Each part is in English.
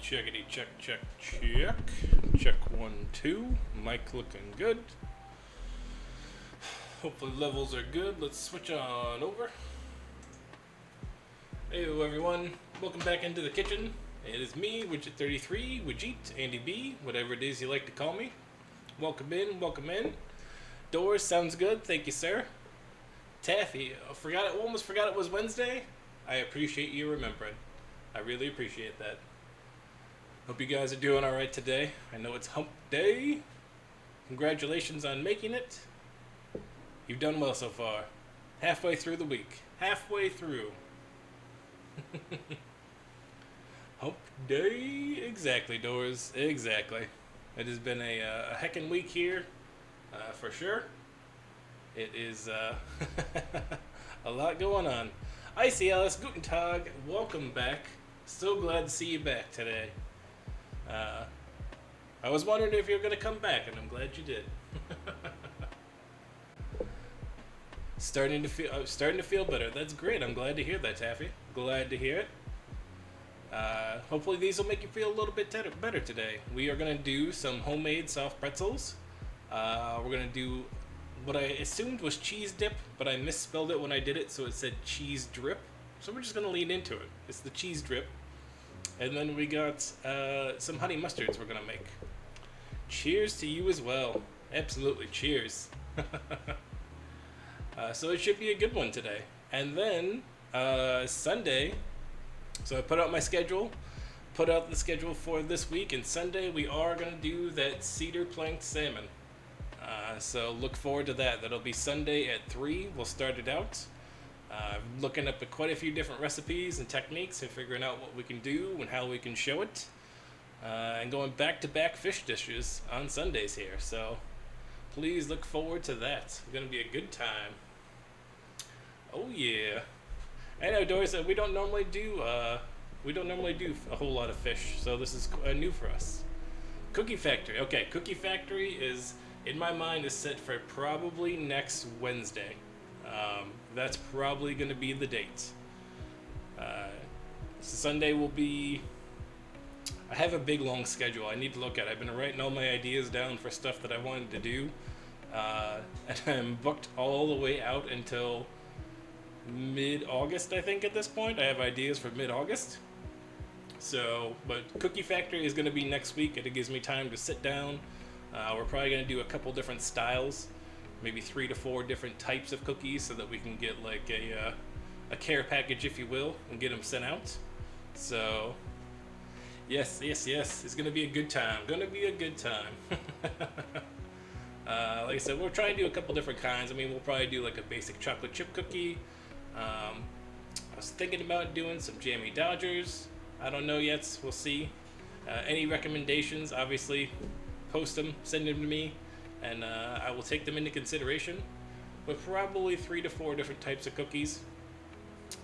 Checkity check check check. Check 1 2. Mic looking good. Hopefully levels are good. Let's switch on over. Hey everyone, welcome back into the kitchen. It is me, Widget33, Widget, Andy B, whatever it is you like to call me. Welcome in, welcome in. Doors sounds good, thank you sir. Taffy, almost forgot it was Wednesday. I appreciate you remembering. I really appreciate that. Hope you guys are doing alright today. I know it's hump day. Congratulations on making it. You've done well so far. Halfway through the week. Halfway through. Hump day. Exactly, Doors. Exactly. It has been a heckin' week here, for sure. It is a lot going on. Icy Alice, Guten Tag, welcome back. So glad to see you back today. I was wondering if you were going to come back, and I'm glad you did. Starting to feel better. That's great. I'm glad to hear that, Taffy. Glad to hear it. Hopefully these will make you feel a little bit better today. We are going to do some homemade soft pretzels. We're going to do what I assumed was cheese dip, but I misspelled it when I did it, so it said cheese drip. So we're just going to lean into it. It's the cheese drip. And then we got some honey mustards we're going to make. Cheers to you as well. Absolutely, cheers. So it should be a good one today. And then Sunday, so I put out my schedule, put out the schedule for this week, and Sunday we are going to do that cedar planked salmon. So look forward to that. That'll be Sunday at 3. We'll start it out. Looking up at quite a few different recipes and techniques and figuring out what we can do and how we can show it. And going back-to-back fish dishes on Sundays here. So please look forward to that. It's going to be a good time. Oh yeah. I know Dory said we don't normally do a whole lot of fish, so this is new for us. Cookie Factory. Okay, Cookie Factory is, in my mind, is set for probably next Wednesday. That's probably going to be the date. So Sunday will be... I have a big long schedule I need to look at. I've been writing all my ideas down for stuff that I wanted to do. And I'm booked all the way out until mid-August, I think, at this point. I have ideas for mid-August. So, but Cookie Factory is going to be next week, and it gives me time to sit down. We're probably going to do a couple different styles, maybe 3 to 4 different types of cookies, so that we can get like a care package, if you will, and get them sent out. So, yes, it's going to be a good time. Like I said, we'll try and do a couple different kinds. I mean, we'll probably do like a basic chocolate chip cookie. I was thinking about doing some Jammy Dodgers. I don't know yet. We'll see. Any recommendations, obviously, post them, send them to me, and I will take them into consideration. But probably 3 to 4 different types of cookies,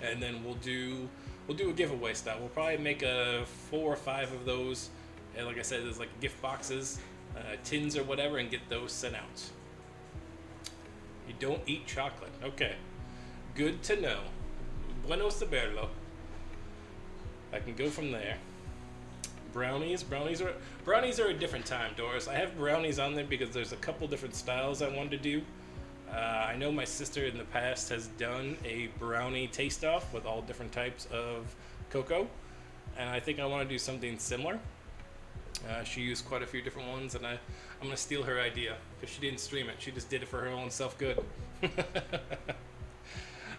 and then we'll do a giveaway style. We'll probably make 4 or 5 of those, and like I said, there's like gift boxes, tins or whatever, and get those sent out. You don't eat chocolate. Okay. Good to know. Bueno saberlo. I can go from there. Brownies are a different time, Doris. I have brownies on there because there's a couple different styles I wanted to do. I know my sister in the past has done a brownie taste-off with all different types of cocoa, and I think I want to do something similar. She used quite a few different ones, and I'm going to steal her idea because she didn't stream it. She just did it for her own self-good.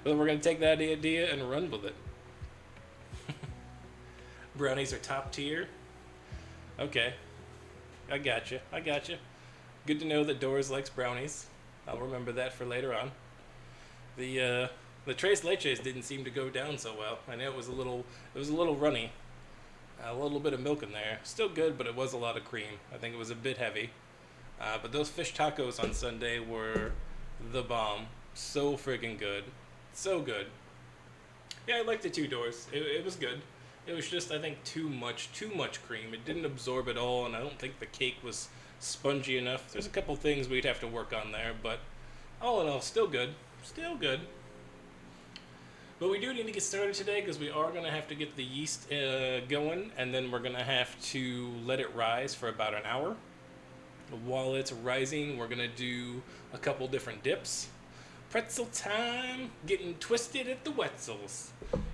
But we're going to take that idea and run with it. Brownies are top tier. Okay. I gotcha. Good to know that Doris likes brownies. I'll remember that for later on. The Tres Leches didn't seem to go down so well. I know it was a little runny. A little bit of milk in there. Still good, but it was a lot of cream. I think it was a bit heavy. But those fish tacos on Sunday were the bomb. So freaking good. So good. Yeah, I liked it too, Doris. It was good. It was just, I think, too much cream. It didn't absorb it all, and I don't think the cake was spongy enough. There's a couple things we'd have to work on there, but all in all, still good. But we do need to get started today because we are going to have to get the yeast going, and then we're going to have to let it rise for about an hour. While it's rising, we're going to do a couple different dips. Pretzel time, getting twisted at the Wetzels.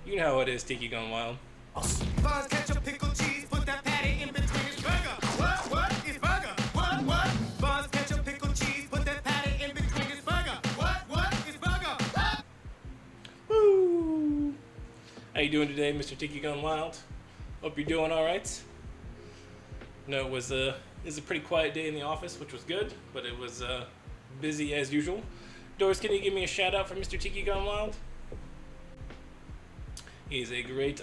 You know how it is, Tiki Gone Wild. Buns, ketchup, pickle, cheese, put that patty in between his burger. What? It's burger. What? Buns, ketchup, pickle, cheese, put that patty in between his burger. What? It's burger. Woo! How you doing today, Mr. Tiki Gone Wild? Hope you're doing all right. No, it was a pretty quiet day in the office, which was good, but it was busy as usual. Doris, can you give me a shout out for Mr. Tiki Gone Wild? He's a great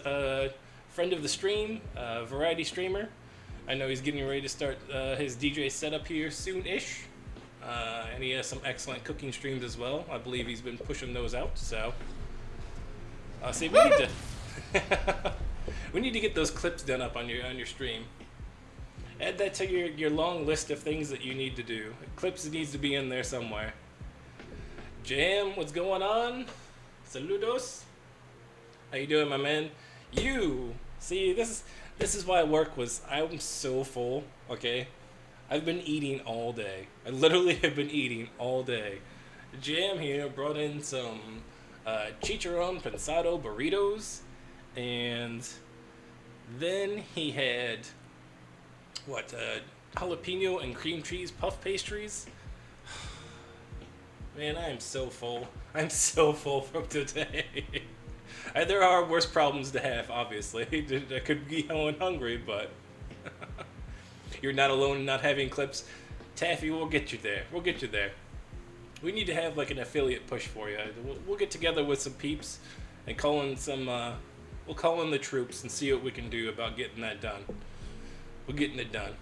friend of the stream, variety streamer. I know he's getting ready to start his DJ setup here soon-ish. And he has some excellent cooking streams as well. I believe he's been pushing those out, so... see, we need to get those clips done up on your stream. Add that to your long list of things that you need to do. Clips needs to be in there somewhere. Jam, what's going on? Saludos. How you doing, my man? You see, this is why I'm so full. Okay, I've been eating all day. I literally have been eating all day. Jam here brought in some chicharron pensado burritos, and then he had jalapeno and cream cheese puff pastries. Man, I am so full. I'm so full from today. There are worse problems to have, obviously. I could be going hungry, but you're not alone in not having clips. Taffy, we'll get you there. We'll get you there. We need to have like an affiliate push for you. We'll get together with some peeps and call in we'll call in the troops and see what we can do about getting that done. We're getting it done.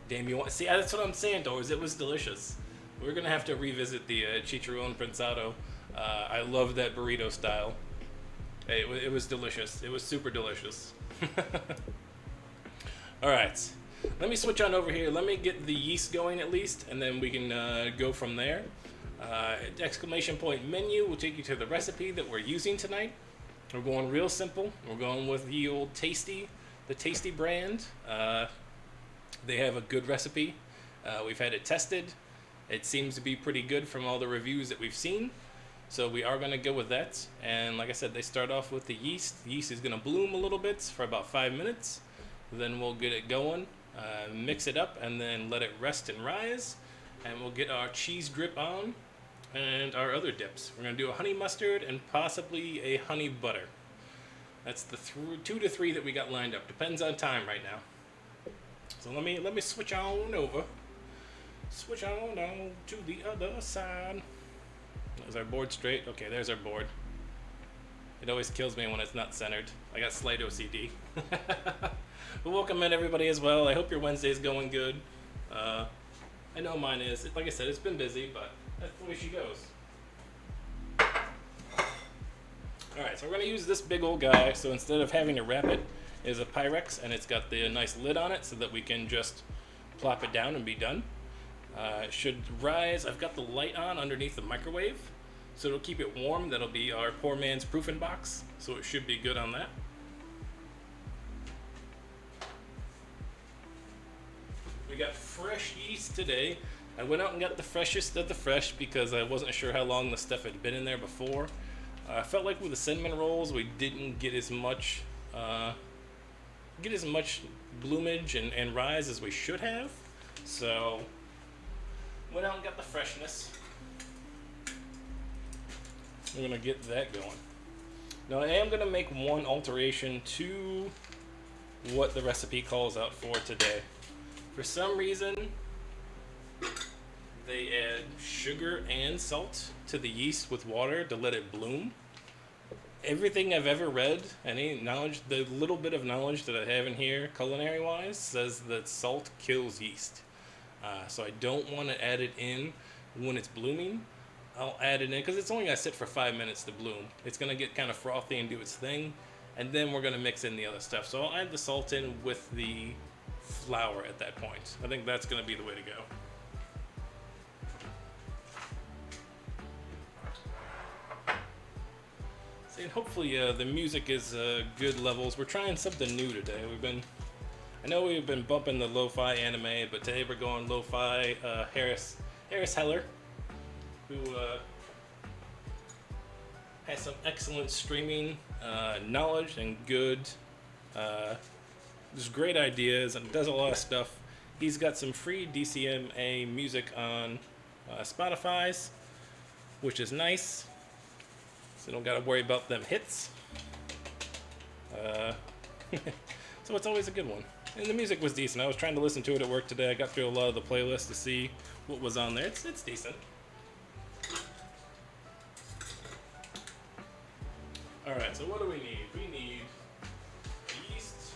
Damn, you want... See, that's what I'm saying, Doris. It was delicious. We're going to have to revisit the chicharron prensado. I love that burrito style. It was delicious. It was super delicious. All right. Let me switch on over here. Let me get the yeast going at least, and then we can go from there. Exclamation point menu will take you to the recipe that we're using tonight. We're going real simple. We're going with the old Tasty, the Tasty brand. They have a good recipe. We've had it tested. It seems to be pretty good from all the reviews that we've seen. So we are going to go with that. And like I said, they start off with the yeast. The yeast is going to bloom a little bit for about 5 minutes. Then we'll get it going, mix it up, and then let it rest and rise. And we'll get our cheese drip on and our other dips. We're going to do a honey mustard and possibly a honey butter. That's the 2 to 3 that we got lined up. Depends on time right now. So let me switch on over. Switch on to the other side. Is our board straight? Okay, there's our board. It always kills me when it's not centered. I got slight OCD. But welcome in everybody as well. I hope your Wednesday's going good. I know mine is. Like I said, it's been busy, but that's the way she goes. Alright, so we're going to use this big old guy. So instead of having to wrap it, is a Pyrex, and it's got the nice lid on it so that we can just plop it down and be done. It should rise. I've got the light on underneath the microwave, so it'll keep it warm. That'll be our poor man's proofing box, so it should be good on that. We got fresh yeast today. I went out and got the freshest of the fresh because I wasn't sure how long the stuff had been in there before. I felt like with the cinnamon rolls, we didn't get as much bloomage and rise as we should have. So went out and got the freshness. We're gonna get that going. Now I am gonna make one alteration to what the recipe calls out for today. For some reason, they add sugar and salt to the yeast with water to let it bloom. Everything I've ever read, any knowledge, the little bit of knowledge that I have in here, culinary-wise, says that salt kills yeast. So I don't want to add it in when it's blooming. I'll add it in because it's only going to sit for 5 minutes to bloom. It's going to get kind of frothy and do its thing, and then we're going to mix in the other stuff. So I'll add the salt in with the flour at that point. I think that's going to be the way to go. And hopefully the music is good levels. We're trying something new today. I know we've been bumping the lo-fi anime, but today we're going lo-fi Harris Heller, who has some excellent streaming knowledge and good, just great ideas, and does a lot of stuff. He's got some free DCMA music on Spotify's, which is nice. So don't gotta worry about them hits. So it's always a good one. And the music was decent. I was trying to listen to it at work today. I got through a lot of the playlists to see what was on there. It's decent. Alright, so what do we need? We need yeast,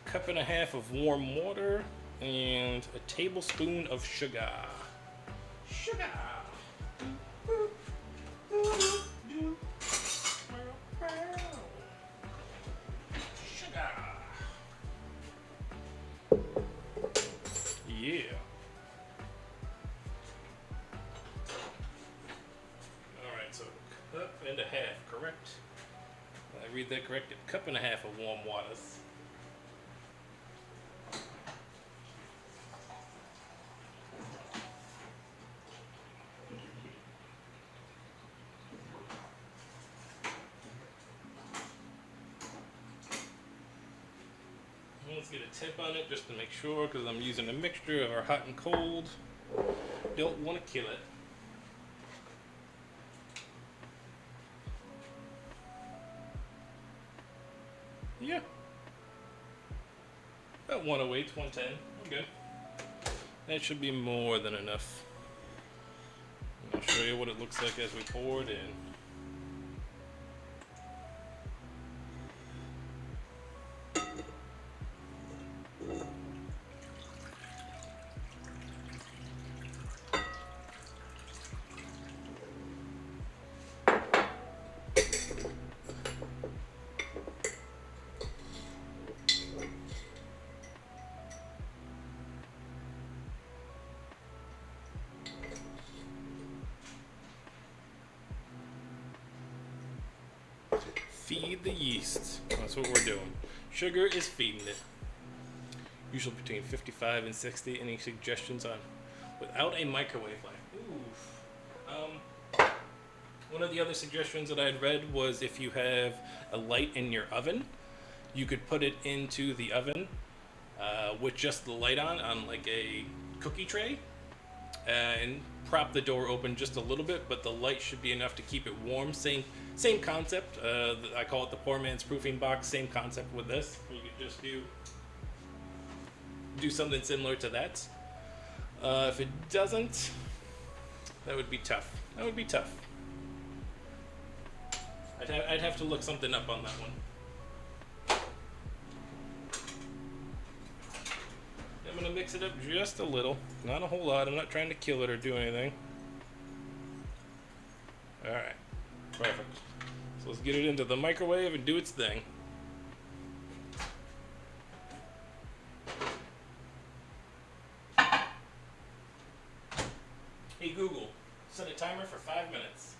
a cup and a half of warm water, and a tablespoon of sugar. Sugar! Sugar! Yeah. Alright, so cup and a half, correct? Did I read that correct? A cup and a half of warm waters. Let's get a tip on it just to make sure, because I'm using a mixture of our hot and cold. Don't want to kill it. Yeah. About 108, 110. I'm good. That should be more than enough. I'll show you what it looks like as we pour it in. Feed the yeast. That's what we're doing. Sugar is feeding it. Usually between 55 and 60. Any suggestions on without a microwave light? Oof. One of the other suggestions that I had read was if you have a light in your oven, you could put it into the oven with just the light on like a cookie tray, and prop the door open just a little bit, but the light should be enough to keep it warm. Same concept. I call it the poor man's proofing box. Same concept with this. You could just do something similar to that. If it doesn't, that would be tough. That would be tough. I'd have to look something up on that one. I'm gonna mix it up just a little, not a whole lot. I'm not trying to kill it or do anything. All right, perfect. So let's get it into the microwave and do its thing. Hey Google, set a timer for 5 minutes.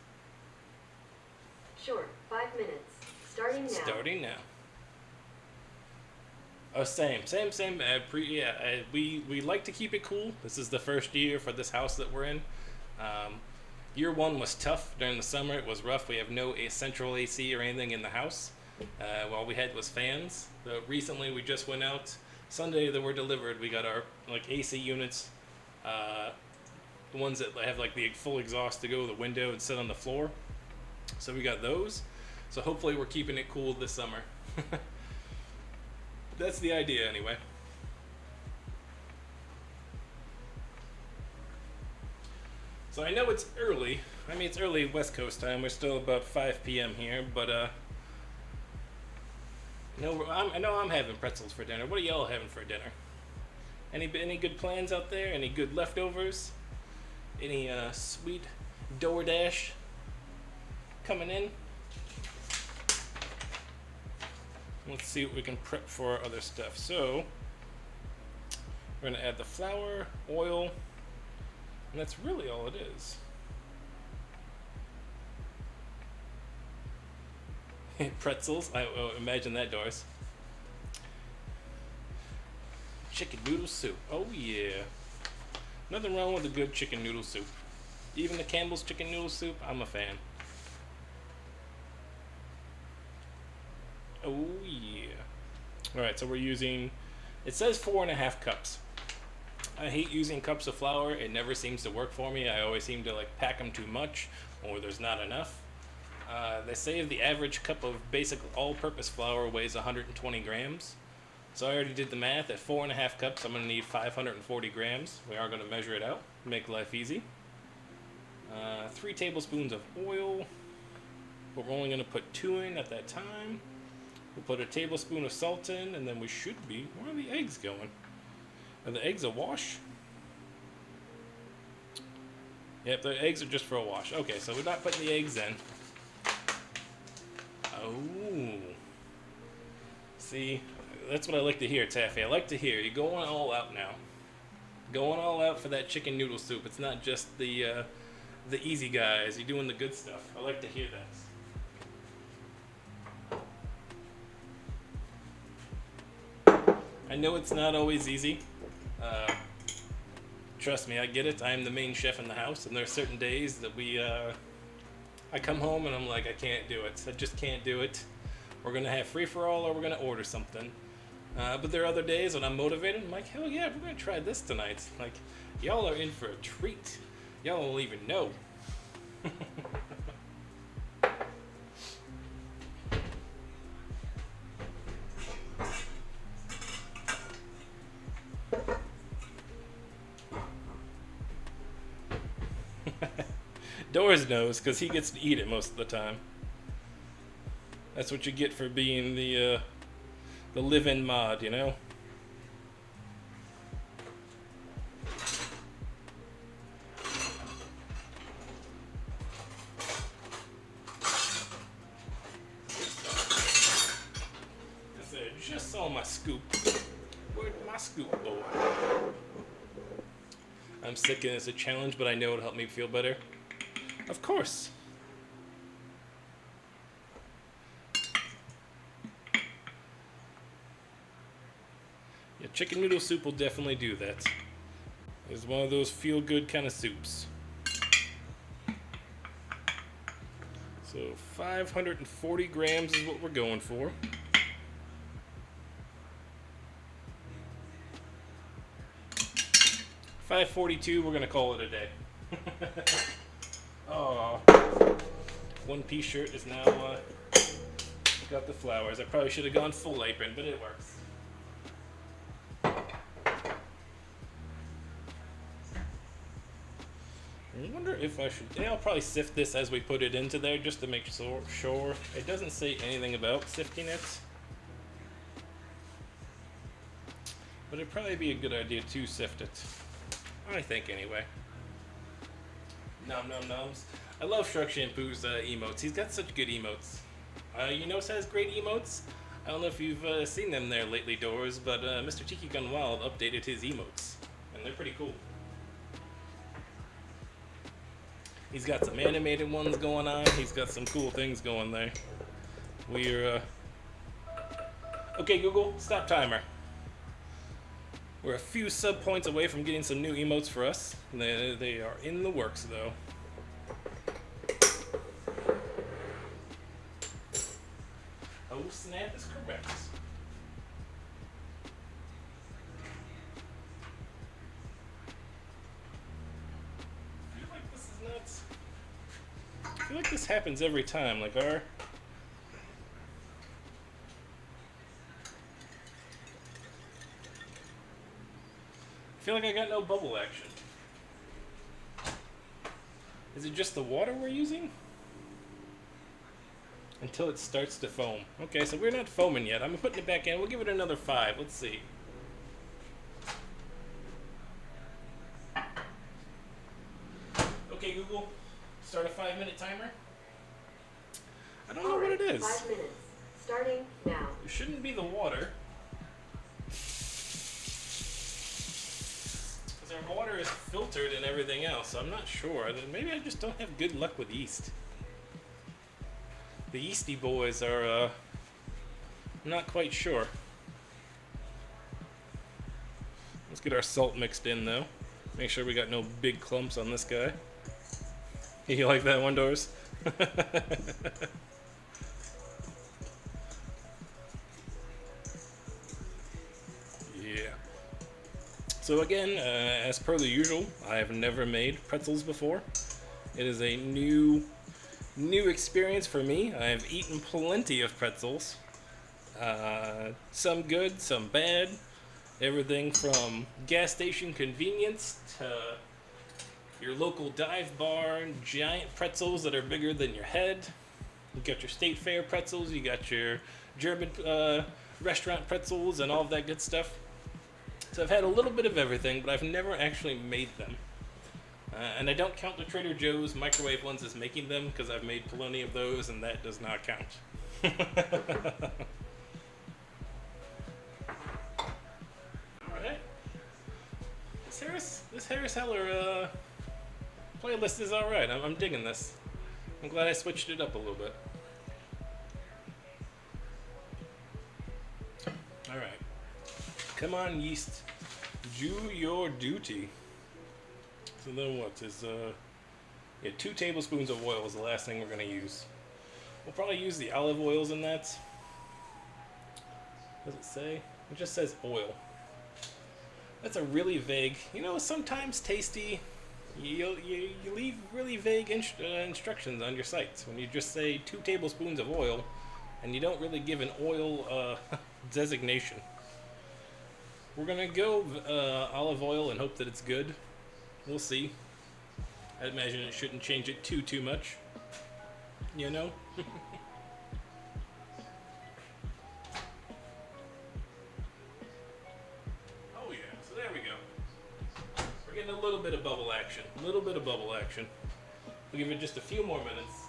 Sure, 5 minutes. Starting now. Starting now. Oh, same. We like to keep it cool. This is the first year for this house that we're in. Year one was tough during the summer. It was rough. We have no central AC or anything in the house. All we had was fans. Recently, we just went out. Sunday that were delivered, we got our AC units. The ones that have the full exhaust to go to the window and sit on the floor. So we got those. So hopefully we're keeping it cool this summer. That's the idea anyway. So I know it's early. I mean, it's early West Coast time. We're still about 5 p.m. here, but I know I'm having pretzels for dinner. What are y'all having for dinner? Any good plans out there? Any good leftovers? Any sweet DoorDash coming in? Let's see what we can prep for our other stuff. So we're gonna add the flour, oil, and that's really all it is. Pretzels. I imagine that, Doris. Chicken noodle soup. Oh yeah. Nothing wrong with a good chicken noodle soup. Even the Campbell's chicken noodle soup, I'm a fan. Oh yeah. Alright, so we're using, it says 4.5 cups. I hate using cups of flour. It never seems to work for me. I always seem to like pack them too much, or there's not enough. They say the average cup of basic all-purpose flour weighs 120 grams. So I already did the math. At 4.5 cups, I'm going to need 540 grams. We are going to measure it out, make life easy. 3 tablespoons of oil, but we're only going to put 2 in at that time. We'll put a tablespoon of salt in, and then we should be, where are the eggs going? Are the eggs a wash? Yep, the eggs are just for a wash. Okay, so we're not putting the eggs in. Oh. See, that's what I like to hear, Taffy. I like to hear you're going all out now. Going all out for that chicken noodle soup. It's not just the easy guys. You're doing the good stuff. I like to hear that. I know it's not always easy. Trust me, I get it. I am the main chef in the house, and there are certain days that I come home and I'm like, I can't do it. I just can't do it. We're gonna have free-for-all, or we're gonna order something. But there are other days when I'm motivated. I'm like, hell yeah, we're gonna try this tonight. Like, y'all are in for a treat. Y'all won't even know. Doris knows, because he gets to eat it most of the time. That's what you get for being the live-in mod, you know? I said, just saw my scoop. Where'd my scoop boy? I'm sick and it's a challenge, but I know it'll help me feel better. Of course. Yeah, chicken noodle soup will definitely do that. It's one of those feel-good kind of soups. So 540 grams is what we're going for. $5.42, we're gonna call it a day. Oh, one-piece shirt is now got the flowers. I probably should have gone full apron, but it works. I wonder if I should. Yeah, I'll probably sift this as we put it into there, just to make sure. It doesn't say anything about sifting it, but it'd probably be a good idea to sift it. I think anyway. Nom nom noms. I love Shark Shampoo's emotes. He's got such good emotes. You know, has great emotes. I don't know if you've seen them there lately, Doors, but Mr. Tiki Gun Wild updated his emotes, and they're pretty cool. He's got some animated ones going on. He's got some cool things going there. We're okay, Google, stop timer. We're a few sub points away from getting some new emotes for us. They are in the works, though. Oh, snap is correct. I feel like this is nuts. I feel like this happens every time. Like I feel like I got no bubble action. Is it just the water we're using? Until it starts to foam. Okay, so we're not foaming yet. I'm putting it back in. We'll give it another 5. Let's see. Okay, Google. Start a 5-minute timer. I don't know what it is. 5 minutes. Starting now. It shouldn't be the water. Our water is filtered and everything else, so I'm not sure. Maybe I just don't have good luck with yeast. The yeasty boys are not quite sure. Let's get our salt mixed in though. Make sure we got no big clumps on this guy. You like that one, Doris? Yeah. So again, as per the usual, I have never made pretzels before. It is a new experience for me. I have eaten plenty of pretzels. Some good, some bad. Everything from gas station convenience to your local dive bar, giant pretzels that are bigger than your head. You got your state fair pretzels, you got your German restaurant pretzels and all of that good stuff. So I've had a little bit of everything, but I've never actually made them. And I don't count the Trader Joe's microwave ones as making them because I've made plenty of those and that does not count. Alright. This Harris Heller playlist is alright. I'm digging this. I'm glad I switched it up a little bit. Alright. Come on, yeast. Do your duty. So then what is, 2 tablespoons of oil is the last thing we're going to use. We'll probably use the olive oils in that. What does it say? It just says oil. That's a really vague, sometimes tasty, you leave really vague instructions on your sites when you just say 2 tablespoons of oil and you don't really give an oil designation. We're going to go olive oil and hope that it's good. We'll see. I imagine it shouldn't change it too much. Oh yeah, so there we go. We're getting a little bit of bubble action. We'll give it just a few more minutes.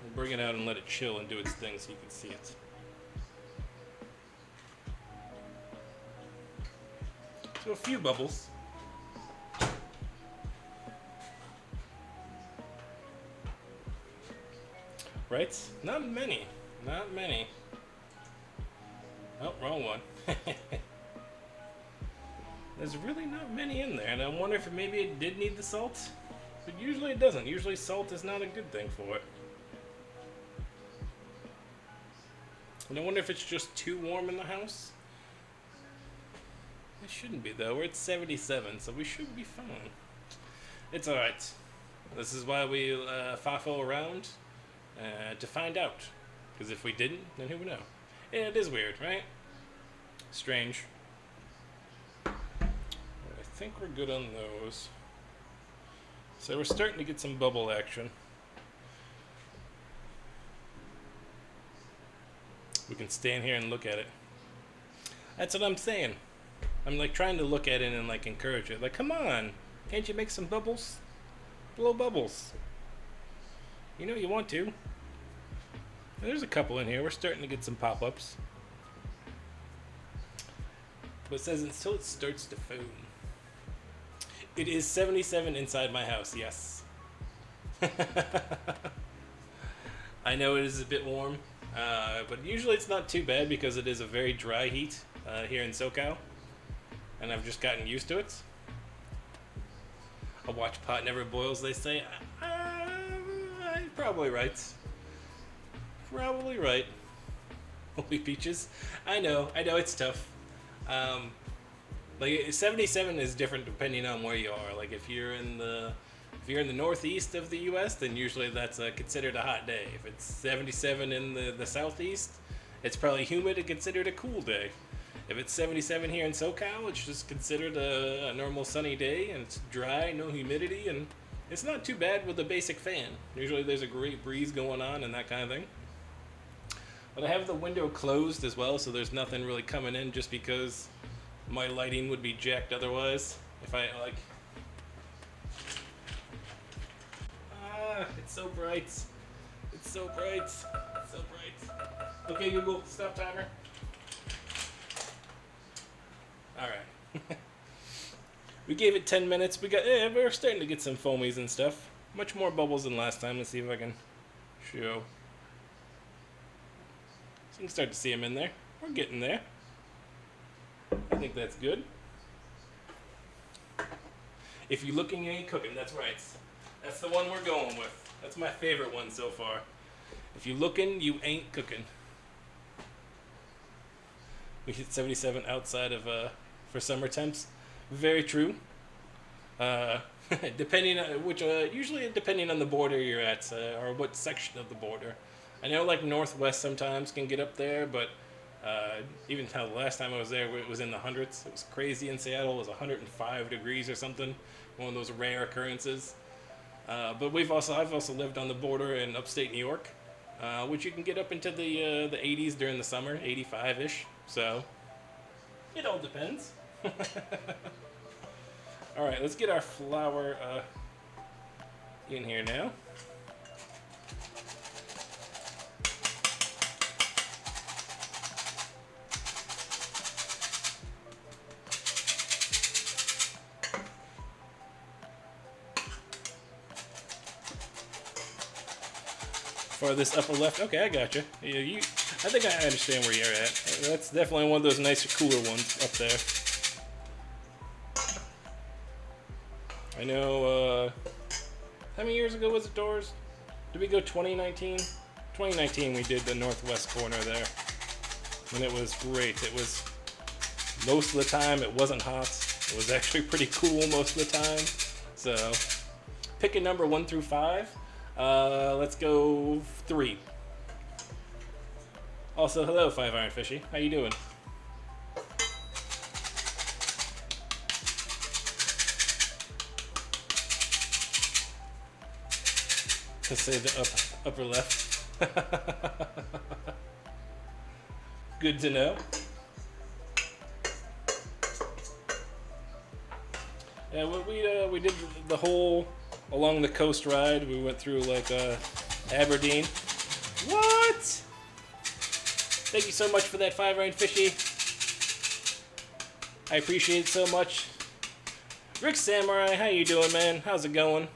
We'll bring it out and let it chill and do its thing so you can see it. So a few bubbles. Right? Not many. Oh, wrong one. There's really not many in there, and I wonder if maybe it did need the salt. But usually it doesn't. Usually salt is not a good thing for it. And I wonder if it's just too warm in the house. It shouldn't be though. We're at 77, so we should be fine. It's alright. This is why we FAFO around to find out. Because if we didn't, then who would know? Yeah, it is weird, right? Strange. But I think we're good on those. So we're starting to get some bubble action. We can stand here and look at it. That's what I'm saying. I'm like trying to look at it and like encourage it. Like, come on, can't you make some bubbles? Blow bubbles. You want to. There's a couple in here. We're starting to get some pop-ups. But it says until it starts to foam. It is 77 inside my house, yes. I know it is a bit warm, but usually it's not too bad because it is a very dry heat here in SoCal. And I've just gotten used to it. A watch pot never boils, they say. Probably right. Probably right. Holy peaches. I know it's tough. Like 77 is different depending on where you are. Like if you're in the northeast of the U.S., then usually that's considered a hot day. If it's 77 in the southeast, it's probably humid and considered a cool day. If it's 77 here in SoCal, it's just considered a normal sunny day, and it's dry, no humidity, and it's not too bad with a basic fan. Usually there's a great breeze going on and that kind of thing. But I have the window closed as well, so there's nothing really coming in just because my lighting would be jacked otherwise. If I, like... it's so bright. It's so bright. It's so bright. Okay, Google, stop timer. Alright. We gave it 10 minutes. We're starting to get some foamies and stuff. Much more bubbles than last time. Let's see if I can show. So you can start to see them in there. We're getting there. I think that's good. If you're looking, you ain't cooking. That's right. That's the one we're going with. That's my favorite one so far. If you're looking, you ain't cooking. We hit 77 outside of for summer temps. Very true. Depending on which, usually depending on the border you're at or what section of the border. I know like Northwest sometimes can get up there, but even the last time I was there, it was in the hundreds. It was crazy in Seattle. It was 105 degrees or something. One of those rare occurrences. But I've also lived on the border in upstate New York, which you can get up into the 80s during the summer, 85-ish. So it all depends. All right, let's get our flour in here now. For this upper left, okay, I got you. I think I understand where you're at. That's definitely one of those nicer, cooler ones up there. I know, how many years ago was it, Doors? Did we go 2019? 2019 we did the northwest corner there. And it was great. It was, most of the time it wasn't hot. It was actually pretty cool most of the time. So, pick a number 1 through 5. Let's go 3. Also, hello, 5 Iron Fishy. How you doing? To say the upper left. Good to know. Yeah, we did the whole along the coast ride. We went through like Aberdeen. What? Thank you so much for that 5 Iron Fishy. I appreciate it so much. Rick Samurai, how you doing, man? How's it going?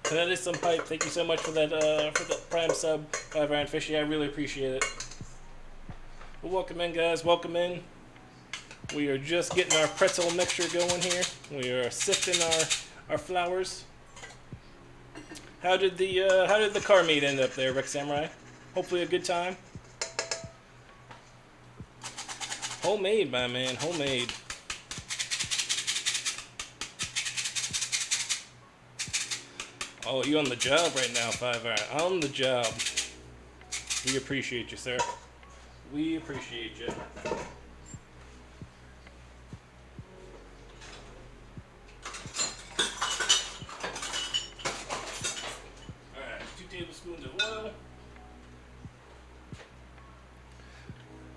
That is some pipe. Thank you so much for the Prime sub, 5 Iron Fishy. I really appreciate it. Well, welcome in, guys. Welcome in. We are just getting our pretzel mixture going here. We are sifting our flours. How did the car meet end up there, Rick Samurai? Hopefully a good time. Homemade, my man. Homemade. Oh, you on the job right now, 5 Iron. On the job. We appreciate you, sir. We appreciate you. Alright, 2 tablespoons of oil.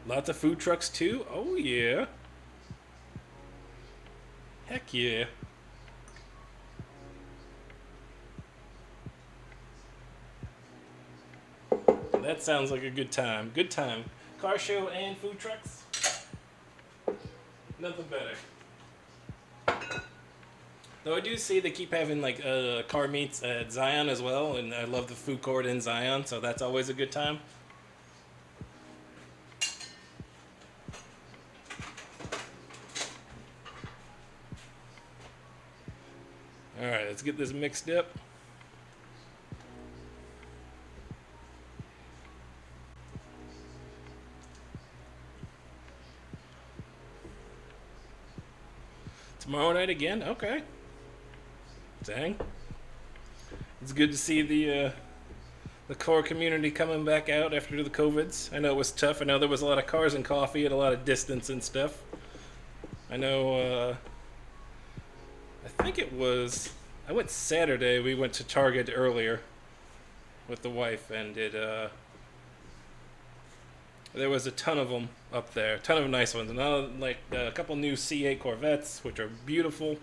Lots of food trucks too. Oh yeah. Heck yeah. That sounds like a good time. Good time. Car show and food trucks. Nothing better. Though I do see they keep having like car meets at Zion as well, and I love the food court in Zion, so that's always a good time. All right, let's get this mixed up. Tomorrow night again? Okay. Dang. It's good to see the core community coming back out after the COVIDs. I know it was tough. I know there was a lot of cars and coffee and a lot of distance and stuff. I know, I think it was, I went Saturday. We went to Target earlier with the wife, and there was a ton of them up there, a ton of nice ones, and like a couple new C8 Corvettes, which are beautiful.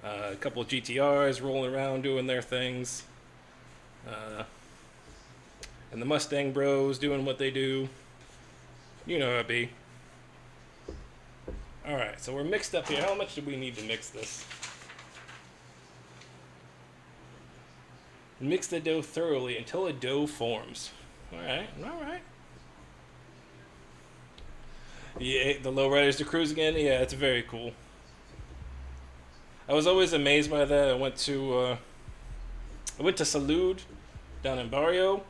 A couple of GTRs rolling around doing their things, and the Mustang Bros doing what they do. You know how it be. All right, so we're mixed up here. How much do we need to mix this? Mix the dough thoroughly until a dough forms. All right. Yeah, the lowriders to cruise again. Yeah, it's very cool. I was always amazed by that. I went to Salud down in Barrio,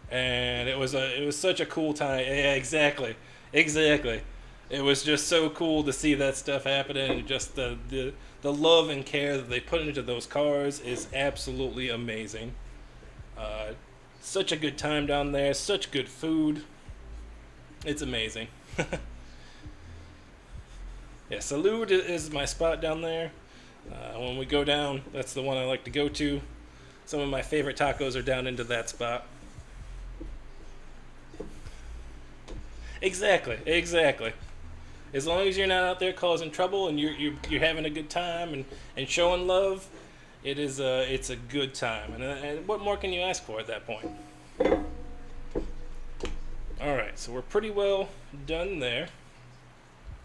and it was such a cool time. Yeah, exactly. It was just so cool to see that stuff happening, and just the love and care that they put into those cars is absolutely amazing. Such a good time down there, such good food. It's amazing. Yeah, Salud is my spot down there. When we go down, that's the one I like to go to. Some of my favorite tacos are down into that spot. Exactly. As long as you're not out there causing trouble and you're having a good time and showing love, it's a good time. And what more can you ask for at that point? All right, so we're pretty well done there.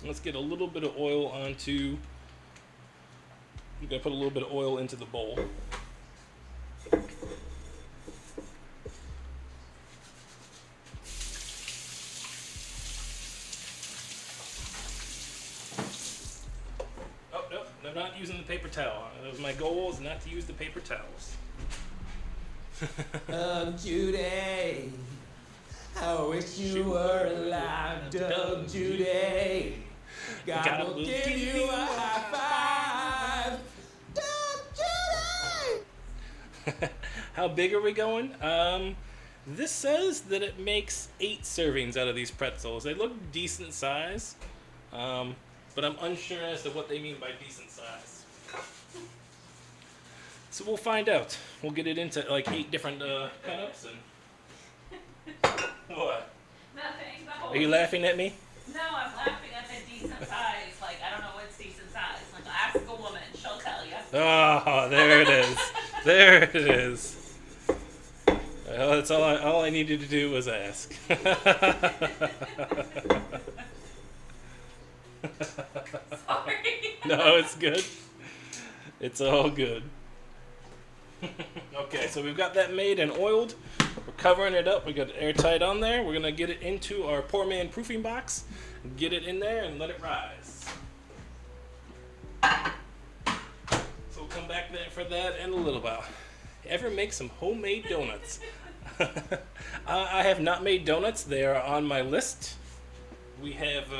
Let's get a little bit of oil onto. I'm gonna put a little bit of oil into the bowl. Oh no, I'm not using the paper towel. My goal is not to use the paper towels. Judy, I wish you were alive, Doug Judy. God will give you a high five, Doug Judy. How big are we going? This says that it makes 8 servings out of these pretzels. They look decent size, but I'm unsure as to what they mean by decent size. So we'll find out. We'll get it into like 8 different cut-ups and... What? Nothing. Are you laughing at me? No, I'm laughing at the decent size. Like, I don't know what's decent size. Like, ask a woman, she'll tell you. Oh, there it is. There it is. Well, that's all I needed to do was ask. Sorry. No, it's good. It's all good. Okay, so we've got that made and oiled. We're covering it up. We got it airtight on there. We're gonna get it into our poor man proofing box, get it in there, and let it rise. So we'll come back there for that in a little while. Ever make some homemade donuts? I have not made donuts. They are on my list. We have.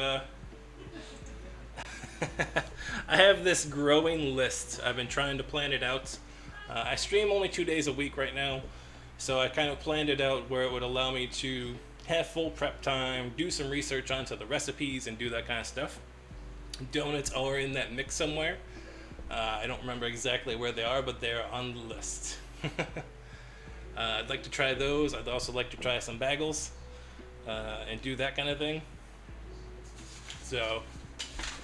I have this growing list. I've been trying to plan it out. I stream only 2 days a week right now, so I kind of planned it out where it would allow me to have full prep time, do some research onto the recipes, and do that kind of stuff. Donuts are in that mix somewhere. I don't remember exactly where they are, but they're on the list. I'd like to try those. I'd also like to try some bagels and do that kind of thing. So,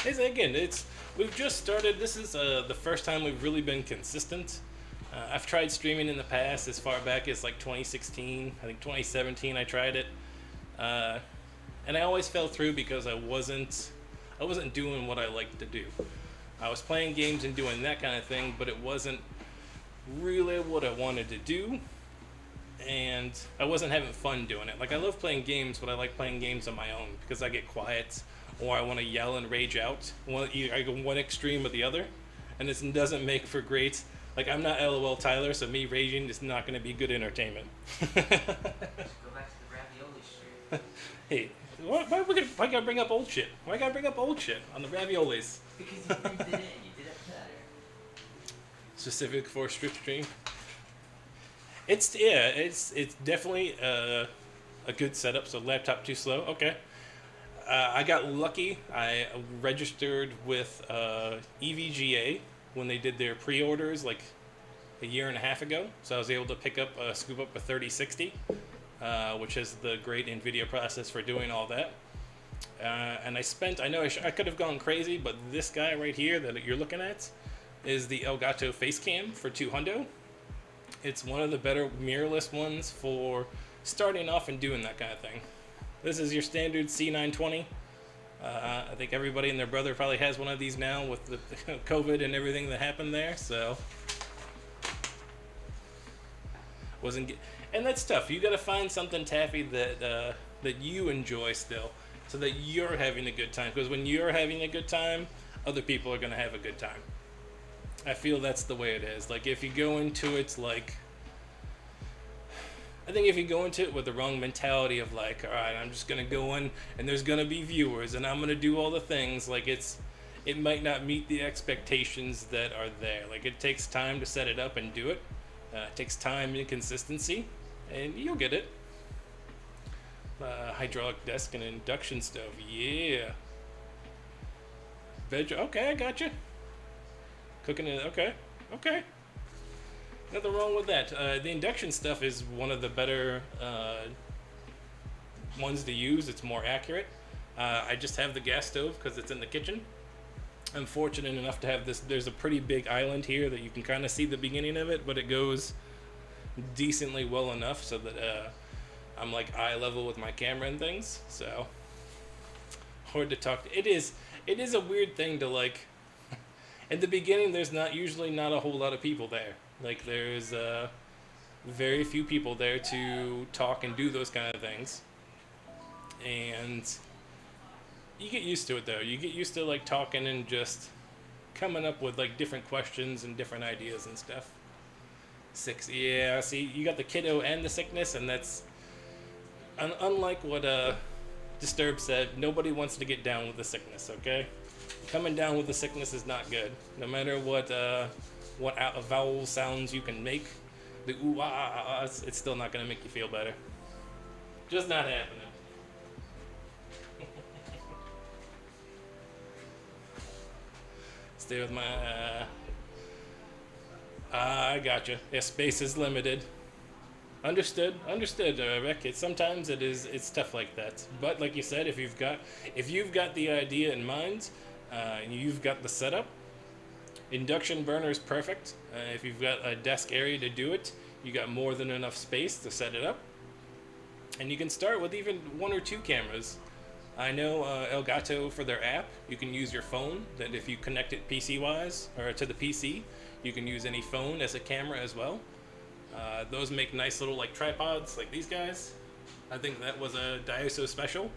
we've just started. This is the first time we've really been consistent. I've tried streaming in the past as far back as like 2016. I think 2017 I tried it. And I always fell through because I wasn't doing what I liked to do. I was playing games and doing that kind of thing, but it wasn't really what I wanted to do. And I wasn't having fun doing it. Like, I love playing games, but I like playing games on my own because I get quiet or I want to yell and rage out. I go one extreme or the other, and this doesn't make for great. Like, I'm not LOL Tyler, so me raging is not going to be good entertainment. Just go back to the ravioli stream. Hey, why gotta bring up old shit? Why gotta bring up old shit on the raviolis? Because you breathed it in, you did it better. Specific for strip stream. It's definitely a good setup. So laptop too slow. Okay. I got lucky. I registered with EVGA when they did their pre-orders like a year and a half ago. So I was able to scoop up a 3060, which is the great NVIDIA process for doing all that. And I know I could have gone crazy, but this guy right here that you're looking at is the Elgato Facecam for $200. It's one of the better mirrorless ones for starting off and doing that kind of thing. This is your standard C920. I think everybody and their brother probably has one of these now with the COVID and everything that happened there. So And that's tough. You got to find something taffy that you enjoy still, so that you're having a good time. Because when you're having a good time, other people are gonna have a good time. I feel that's the way it is. Like if you go into it I think if you go into it with the wrong mentality of like, all right, I'm just gonna go in and there's gonna be viewers and I'm gonna do all the things, like it might not meet the expectations that are there. Like it takes time to set it up and do it. It takes time and consistency, and you'll get it. Hydraulic desk and induction stove, yeah. Okay, I got you. Cooking it, okay. Nothing wrong with that. The induction stuff is one of the better ones to use. It's more accurate. I just have the gas stove because it's in the kitchen. I'm fortunate enough to have this. There's a pretty big island here that you can kind of see the beginning of it, but it goes decently well enough so that I'm like eye level with my camera and things. So hard to talk. It is a weird thing to like. In the beginning, there's usually not a whole lot of people there. Like there's very few people there to talk and do those kind of things, and you get used to it though. You get used to like talking and just coming up with like different questions and different ideas and stuff. Yeah, see, you got the kiddo and the sickness, and that's unlike what Disturb said. Nobody wants to get down with the sickness. Okay, coming down with the sickness is not good. No matter what vowel sounds you can make, the ooh ah ah ah, it's still not gonna make you feel better. Just not happening. Stay with my. I gotcha. Yeah, space is limited. Understood, Rick. Sometimes it's tough like that. But like you said, if you've got the idea in mind, you've got the setup. Induction burner is perfect. If you've got a desk area to do it, you got more than enough space to set it up. And you can start with even 1 or 2 cameras. I know Elgato, for their app, you can use your phone. That if you connect it PC-wise or to the PC, you can use any phone as a camera as well. Those make nice little like tripods, like these guys. I think that was a Daiso special.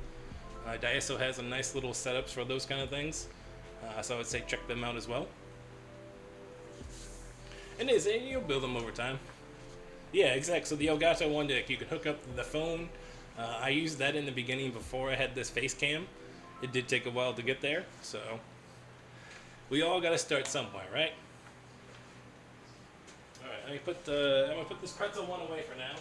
Daiso has a nice little setups for those kind of things, so I would say check them out as well. And you'll build them over time. Yeah, exactly. So the Elgato one, you can hook up the phone. I used that in the beginning before I had this face cam. It did take a while to get there, so we all got to start somewhere, right? All right, I'm gonna put this pretzel one away for now.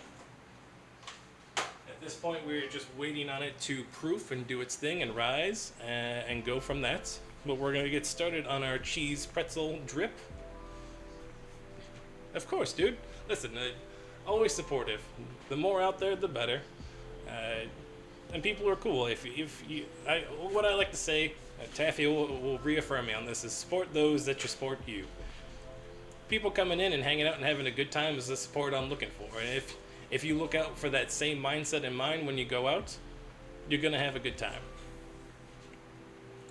At this point, we're just waiting on it to proof and do its thing and rise and go from that. But we're gonna get started on our cheese pretzel drip. Of course, dude. Listen, always supportive. The more out there, the better. And people are cool. What I like to say, Taffy will reaffirm me on this, is support those that support you. People coming in and hanging out and having a good time is the support I'm looking for. And if you look out for that same mindset in mind when you go out, you're gonna have a good time.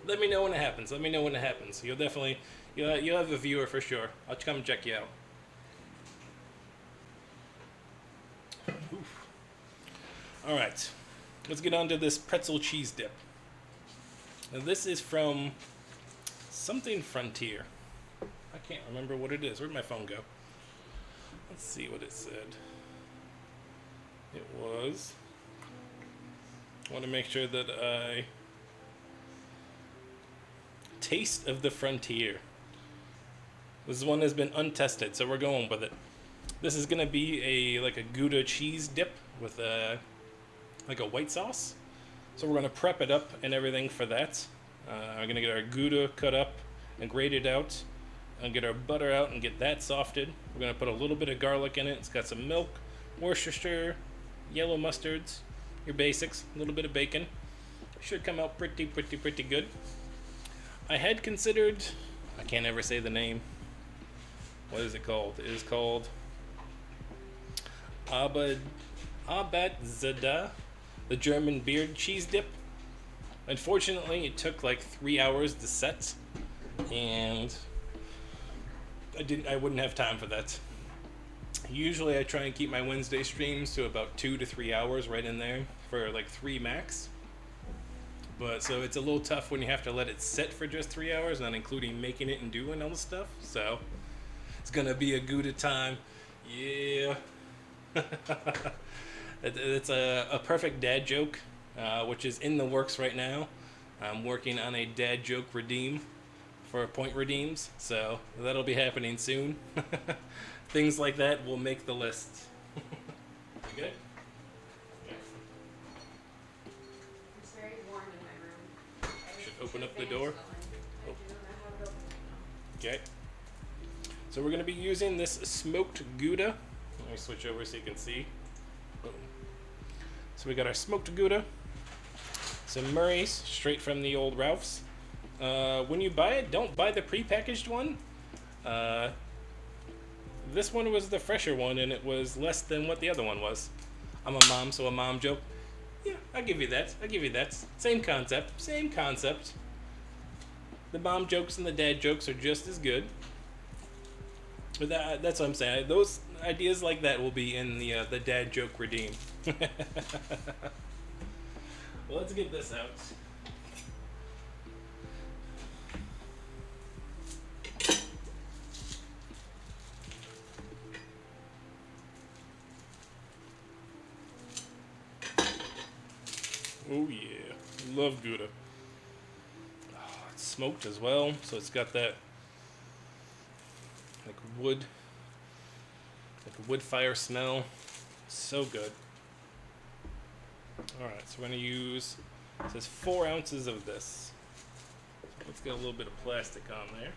Let me know when it happens. You'll definitely you'll have a viewer for sure. I'll come check you out. Oof. All right, let's get on to this pretzel cheese dip. Now this is from something Frontier. I can't remember what it is. Where'd my phone go? Let's see what it said. It was. I want to make sure that I. Taste of the Frontier. This one has been untested, so we're going with it. This is gonna be a Gouda cheese dip with a white sauce. So we're gonna prep it up and everything for that. I'm gonna get our Gouda cut up and grated out, and get our butter out and get that softed. We're gonna put a little bit of garlic in it. It's got some milk, Worcestershire, yellow mustards, your basics, a little bit of bacon. Should come out pretty good. I had considered, I can't ever say the name. What is it called? It is called Abad Zada, the German beard cheese dip. Unfortunately, it took like 3 hours to set, and I wouldn't have time for that. Usually I try and keep my Wednesday streams to about 2 to 3 hours, right in there for like 3 max. But so it's a little tough when you have to let it sit for just 3 hours, not including making it and doing all the stuff. So it's gonna be a good time. Yeah. It's a perfect dad joke, which is in the works right now. I'm working on a dad joke redeem for point redeems, so that'll be happening soon. Things like that will make the list. You good? It's very warm in my room. Should open up the door. I do not know how to open it. Okay. So we're going to be using this smoked Gouda. Let me switch over so you can see. Boom. So we got our smoked Gouda. Some Murray's, straight from the old Ralph's. When you buy it, don't buy the prepackaged one. This one was the fresher one, and it was less than what the other one was. I'm a mom, so a mom joke. Yeah, I'll give you that. I'll give you that. Same concept. Same concept. The mom jokes and the dad jokes are just as good. But that's what I'm saying. Those ideas like that will be in the dad joke redeem. Well, let's get this out. Oh yeah, love Gouda. Oh, it's smoked as well, so it's got that like wood fire smell. So good. All right, so we're gonna use. It says 4 ounces of this. Let's get a little bit of plastic on there.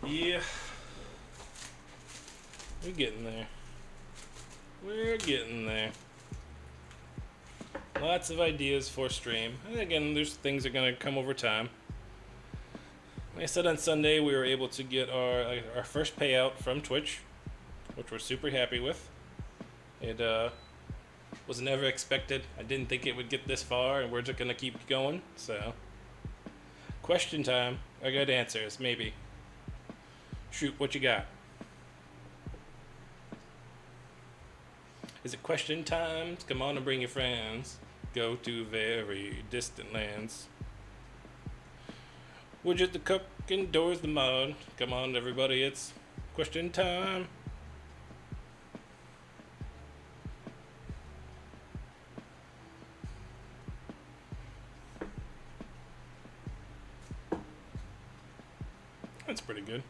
Yeah, we're getting there. We're getting there. Lots of ideas for stream. And again, there's things that are going to come over time. Like I said, on Sunday, we were able to get our first payout from Twitch, which we're super happy with. It was never expected. I didn't think it would get this far, and we're just going to keep going. So, question time. I got answers, maybe. Shoot, what you got? Is it question time? Come on and bring your friends. Go to very distant lands. Widget the cook, indoors the mod. Come on, everybody, it's question time. That's pretty good.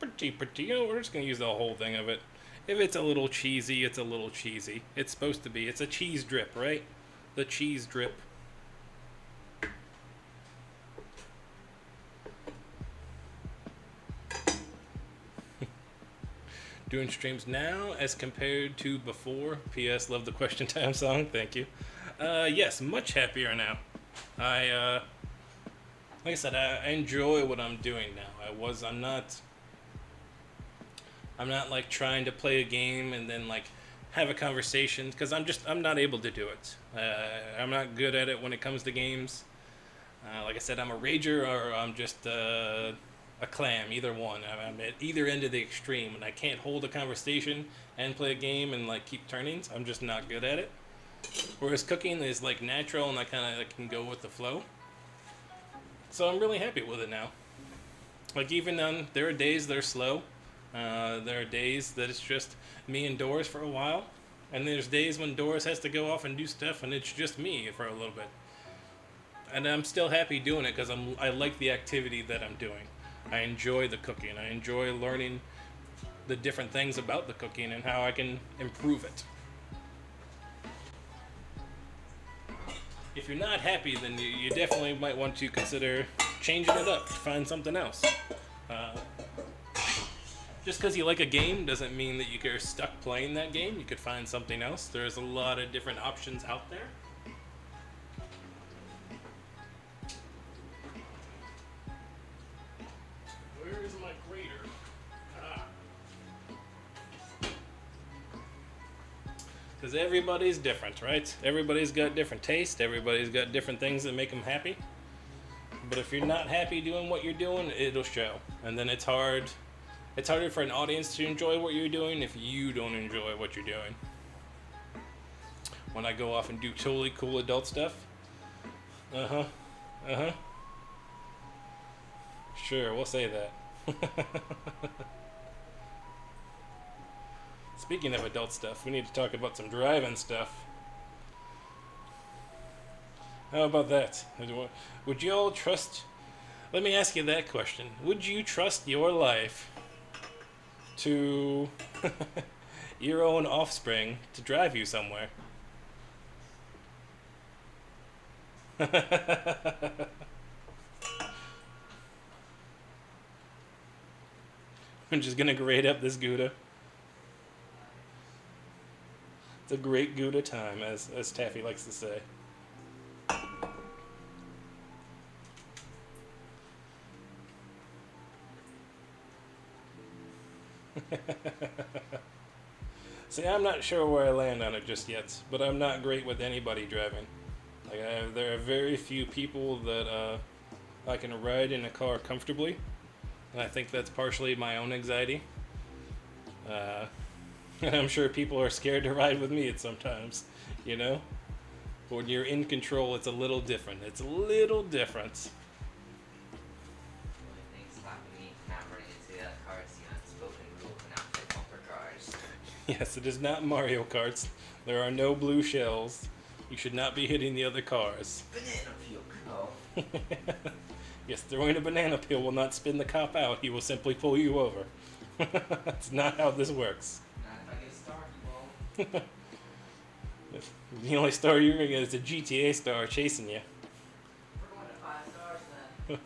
Pretty. Oh, we're just gonna use the whole thing of it. If it's a little cheesy, it's a little cheesy. It's supposed to be. It's a cheese drip, right? The cheese drip. Doing streams now as compared to before. P.S. Love the question time song. Thank you. Yes, much happier now. Like I said, I enjoy what I'm doing now. I'm not like trying to play a game and then like have a conversation because I'm not able to do it. I'm not good at it when it comes to games. Like I said, I'm a rager or I'm just a clam, either one. I'm at either end of the extreme, and I can't hold a conversation and play a game and like keep turnings. I'm just not good at it. Whereas cooking is like natural, and I kind of can go with the flow. So I'm really happy with it now. Like even there are days that are slow. There are days that it's just me and Doris for a while, and there's days when Doris has to go off and do stuff, and it's just me for a little bit. And I'm still happy doing it because I like the activity that I'm doing. I enjoy the cooking. I enjoy learning the different things about the cooking and how I can improve it. If you're not happy, then you definitely might want to consider changing it up, find something else. Just because you like a game doesn't mean that you're stuck playing that game. You could find something else. There's a lot of different options out there. Where is my grater? Ah. Because everybody's different, right? Everybody's got different taste. Everybody's got different things that make them happy. But if you're not happy doing what you're doing, it'll show. And then it's hard. It's harder for an audience to enjoy what you're doing if you don't enjoy what you're doing. When I go off and do totally cool adult stuff. Sure, we'll say that. Speaking of adult stuff, we need to talk about some drive-in stuff. How about that? Would you all trust... Let me ask you that question. Would you trust your life to your own offspring to drive you somewhere? I'm just gonna grade up this Gouda. It's a great Gouda time, as Taffy likes to say. See, I'm not sure where I land on it just yet, but I'm not great with anybody driving. Like, there are very few people that I can ride in a car comfortably, and I think that's partially my own anxiety. And I'm sure people are scared to ride with me at sometimes, you know? But when you're in control, it's a little different. It's a little different. The only thing stopping me from not running into the other cars is the unspoken rule of not fit bumper cars. Yes, it is not Mario Karts. There are no blue shells. You should not be hitting the other cars. Banana peel, go. Yes, throwing a banana peel will not spin the cop out. He will simply pull you over. That's not how this works. Not if I get a star, you won't. The only star you're gonna get is a GTA star chasing you. We're going to 5 stars then.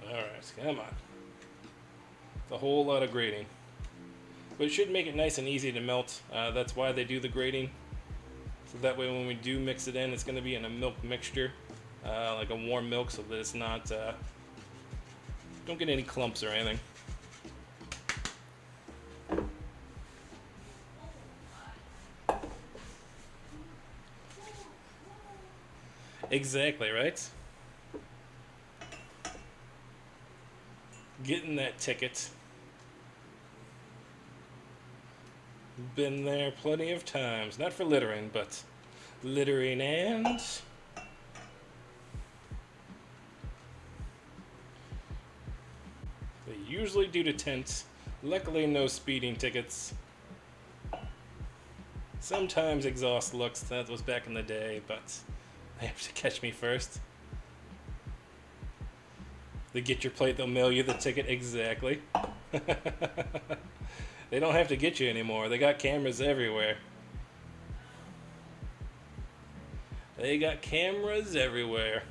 Alright, come on. It's a whole lot of grating. But it should make it nice and easy to melt. That's why they do the grating. So that way when we do mix it in, it's going to be in a milk mixture. Like a warm milk, so that it's not... don't get any clumps or anything. Exactly, right? Getting that ticket. Been there plenty of times. Not for littering, but littering and... They usually do detent. Luckily, no speeding tickets. Sometimes exhaust looks. That was back in the day, but they have to catch me first. They get your plate, they'll mail you the ticket. Exactly. They don't have to get you anymore. They got cameras everywhere. They got cameras everywhere.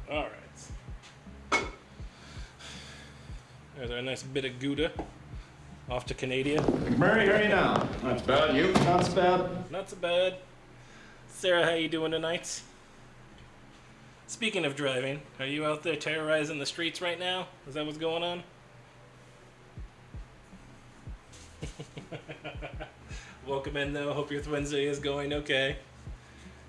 Alright. There's our nice bit of Gouda. Off to Canada. McMurray, how are you now? Not so bad. You? Not so bad. Not so bad. Sarah, how you doing tonight? Speaking of driving, are you out there terrorizing the streets right now? Is that what's going on? Welcome in though. Hope your Wednesday is going okay.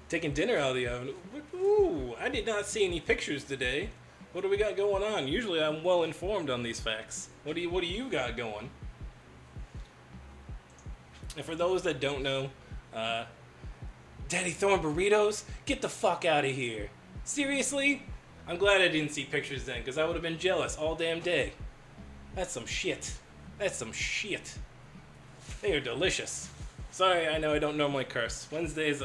Taking dinner out of the oven. Ooh, I did not see any pictures today. What do we got going on? Usually I'm well informed on these facts. What do you got going? And for those that don't know, Daddy throwing burritos? Get the fuck out of here. Seriously? I'm glad I didn't see pictures then, because I would have been jealous all damn day. That's some shit. That's some shit. They are delicious. Sorry, I know I don't normally curse. Wednesdays,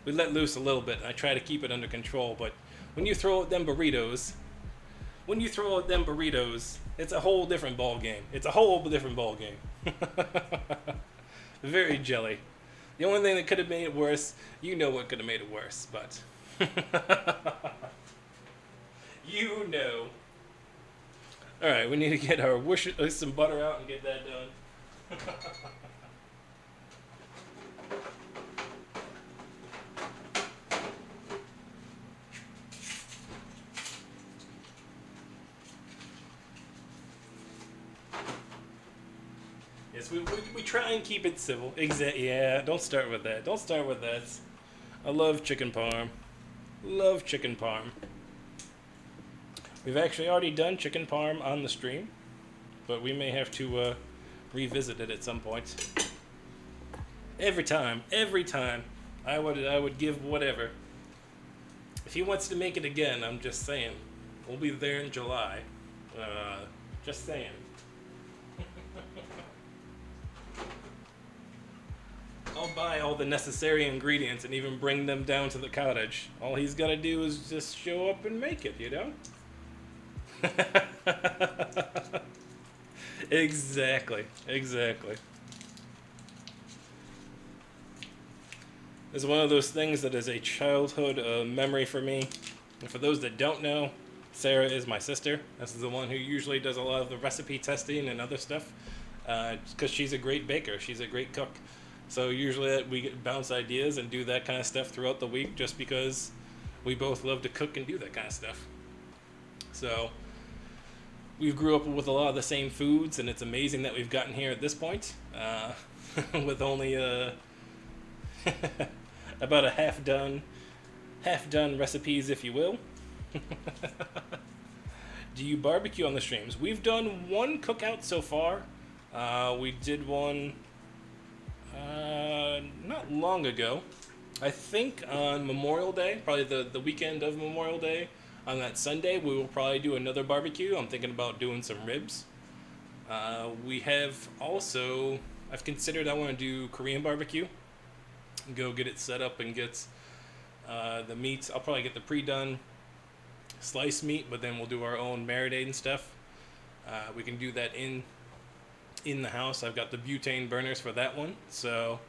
we let loose a little bit, and I try to keep it under control, but when you throw out them burritos, it's a whole different ball game. It's a whole different ball game. Very jelly. The only thing that could have made it worse, you know what could have made it worse, but... you know. Alright, we need to get our some butter out and get that done. Yes, we try and keep it civil. Yeah, don't start with that. Don't start with that. I love chicken parm. Love chicken parm. We've actually already done chicken parm on the stream, but we may have to revisit it at some point. Every time, I would give whatever. If he wants to make it again, I'm just saying, we'll be there in July. Just saying. I'll buy all the necessary ingredients and even bring them down to the cottage. All he's got to do is just show up and make it, you know? Exactly. It's one of those things that is a childhood memory for me. And for those that don't know, Sarah is my sister. This is the one who usually does a lot of the recipe testing and other stuff. Because she's a great baker. She's a great cook. So usually we get bounce ideas and do that kind of stuff throughout the week just because we both love to cook and do that kind of stuff. So we grew up with a lot of the same foods, and it's amazing that we've gotten here at this point with only about a half done recipes, if you will. Do you barbecue on the streams? We've done one cookout so far. We did one not long ago. I think on Memorial Day, probably the weekend of Memorial Day. On that Sunday, we will probably do another barbecue. I'm thinking about doing some ribs. We have also, I've considered I want to do Korean barbecue. Go get it set up and get the meats. I'll probably get the pre-done sliced meat, but then we'll do our own marinade and stuff. We can do that in the house. I've got the butane burners for that one. So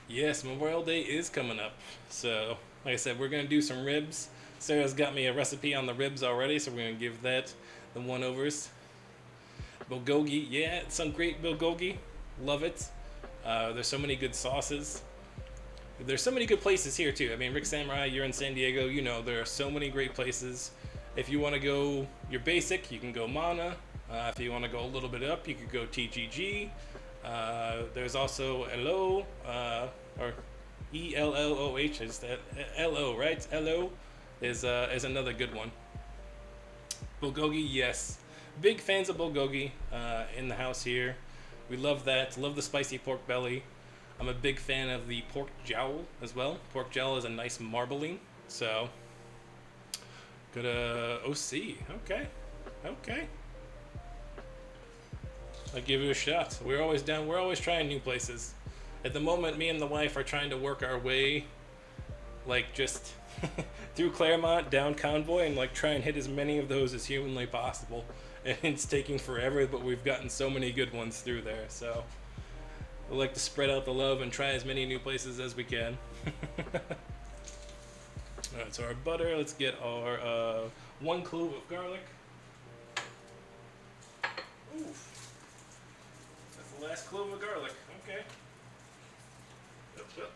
yes, Memorial Day is coming up. So like I said, we're going to do some ribs. Sarah's got me a recipe on the ribs already, so we're going to give that the one-overs. Bulgogi, yeah, some great bulgogi. Love it. There's so many good sauces. There's so many good places here, too. I mean, Rick Samurai, you're in San Diego. You know, there are so many great places. If you want to go your basic, you can go Mana. If you want to go a little bit up, you could go TGG. There's also Elo, or ELLOH. Is that LO, right? LO is another good one. Bulgogi, yes. Big fans of bulgogi in the house here. We love that. Love the spicy pork belly. I'm a big fan of the pork jowl as well. Pork jowl is a nice marbling. So, good OC. Okay. I'll give you a shot. We're always down. We're always trying new places. At the moment, me and the wife are trying to work our way, like just through Claremont, down Convoy, and like try and hit as many of those as humanly possible. And it's taking forever, but we've gotten so many good ones through there. So we like to spread out the love and try as many new places as we can. Alright, so our butter, let's get our 1 clove of garlic. Oof. That's the last clove of garlic. Okay. Yep.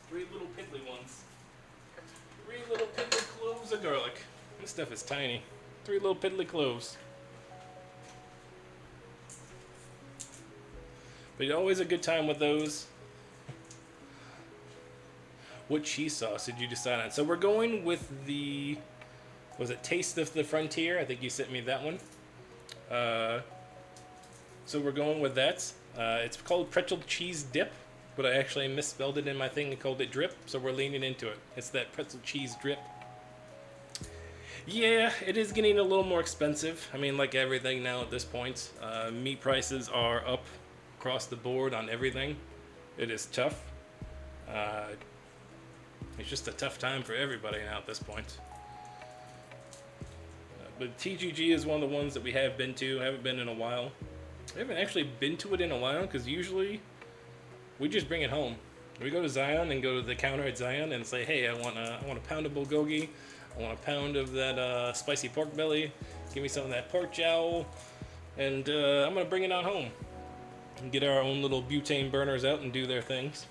3 little piddly ones. 3 little piddly cloves of garlic. This stuff is tiny. 3 little piddly cloves. But always a good time with those. What cheese sauce did you decide on? So we're going with the, was it Taste of the Frontier? I think you sent me that one. So we're going with that. It's called Pretzel Cheese Dip, but I actually misspelled it in my thing and called it drip, so we're leaning into it. It's that pretzel cheese drip. Yeah, it is getting a little more expensive. I mean, like everything now at this point. Meat prices are up across the board on everything. It is tough. It's just a tough time for everybody now at this point. But TGG is one of the ones that we have been to. I haven't been in a while. I haven't actually been to it in a while because usually we just bring it home. We go to Zion and go to the counter at Zion and say, hey, I want a pound of bulgogi. I want a pound of that spicy pork belly. Give me some of that pork jowl. And I'm going to bring it on home. And get our own little butane burners out and do their things.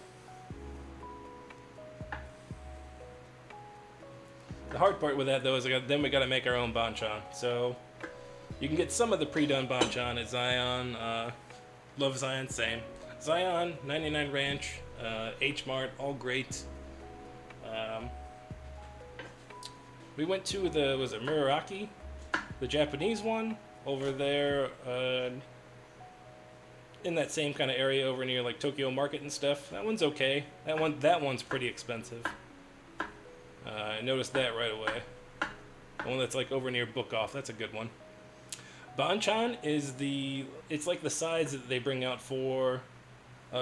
The hard part with that, though, is then we got to make our own banchan. So You can get some of the pre-done banchan at Zion. Love Zion, same. Zion, 99 Ranch, H Mart, all great. We went to the, was it Muraraki? The Japanese one over there in that same kind of area over near like Tokyo Market and stuff. That one's okay. That one's pretty expensive. I noticed that right away. The one that's like over near Book Off, that's a good one. Banchan is it's like the sides that they bring out for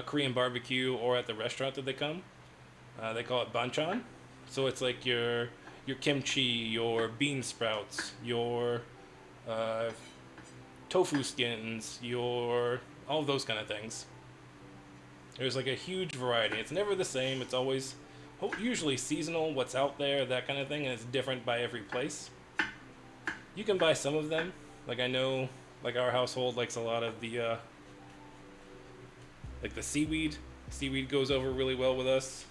Korean barbecue or at the restaurant that they come. They call it banchan. So it's like your kimchi, your bean sprouts, your tofu skins, all of those kind of things. There's like a huge variety. It's never the same. It's always usually seasonal, what's out there, that kind of thing, and it's different by every place. You can buy some of them. Like I know, like our household likes a lot of the like the seaweed. Seaweed goes over really well with us.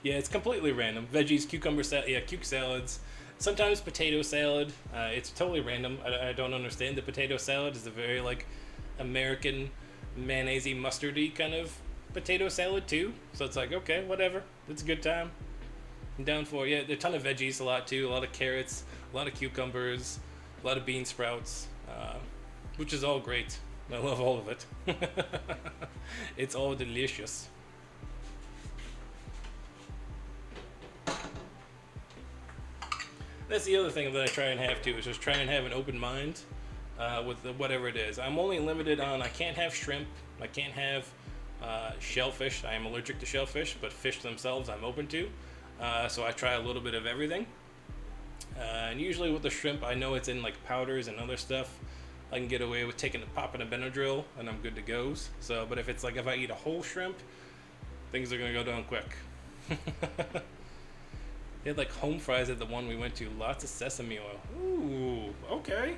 Yeah, it's completely random. Veggies, cucumber salad, cuke salads. Sometimes potato salad. It's totally random. I don't understand the potato salad. It's a very like American mayonnaise-y, mustardy kind of potato salad too. So it's like, okay, whatever. It's a good time. I'm down for it. Yeah, a ton of veggies, a lot too. A lot of carrots, a lot of cucumbers, a lot of bean sprouts, which is all great. I love all of it. It's all delicious. That's the other thing that I try and have too, is just try and have an open mind with whatever it is. I'm only limited on, I can't have shrimp, I can't have shellfish. I am allergic to shellfish, but fish themselves I'm open to. So I try a little bit of everything. And usually with the shrimp, I know it's in like powders and other stuff. I can get away with popping a Benadryl and I'm good to go. So, but if I eat a whole shrimp, things are gonna go down quick. They had like home fries at the one we went to, lots of sesame oil. Ooh, okay.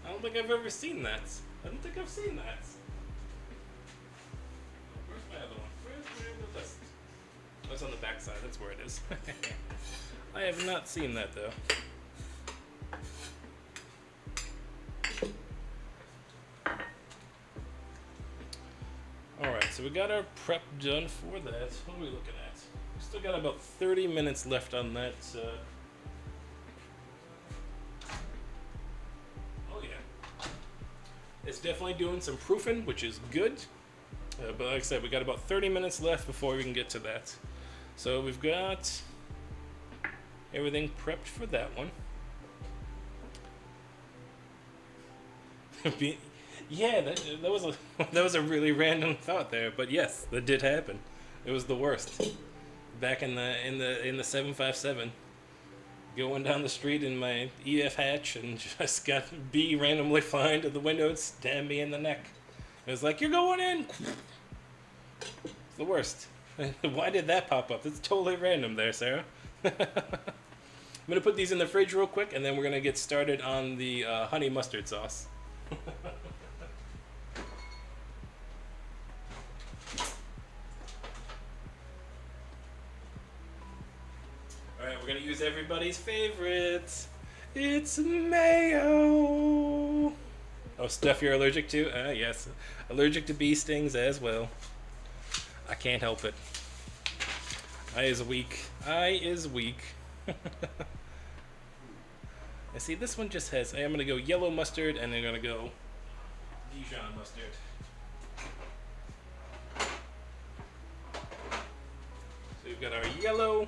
I don't think I've ever seen that. I don't think I've seen that. Where's my other one? Where's the list? Oh, it's on the back side, that's where it is. I have not seen that though. Alright, so we got our prep done for that. What are we looking at? We still got about 30 minutes left on that. Oh yeah. It's definitely doing some proofing, which is good. But like I said, we got about 30 minutes left before we can get to that. So we've got everything prepped for that one. Yeah, that was a really random thought there, but yes, that did happen. It was the worst. Back in the 757, going down the street in my EF hatch and just got bee randomly flying to the window and stabbed me in the neck. It was like, you're going in. It's the worst. Why did that pop up? It's totally random there, Sarah. I'm gonna put these in the fridge real quick, and then we're gonna get started on the honey mustard sauce. Alright, we're gonna use everybody's favorite. It's mayo. Oh, stuff you're allergic to? Yes. Allergic to bee stings as well. I can't help it. I is weak. I see this one just has, I'm gonna go yellow mustard and I'm gonna go Dijon mustard. So we've got our yellow,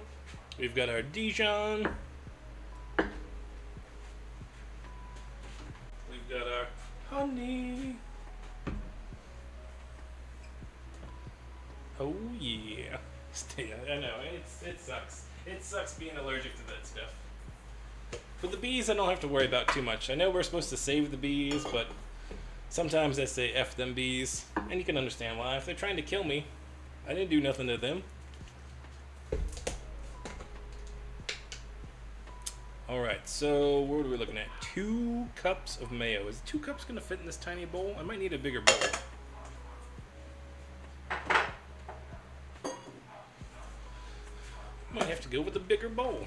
we've got our Dijon, we've got our honey. Oh yeah. I know, it sucks. It sucks being allergic to that stuff. For the bees, I don't have to worry about too much. I know we're supposed to save the bees, but sometimes I say F them bees. And you can understand why. If they're trying to kill me, I didn't do nothing to them. Alright, so what are we looking at? 2 cups of mayo. Is 2 cups going to fit in this tiny bowl? I might need a bigger bowl. Might have to go with a bigger bowl.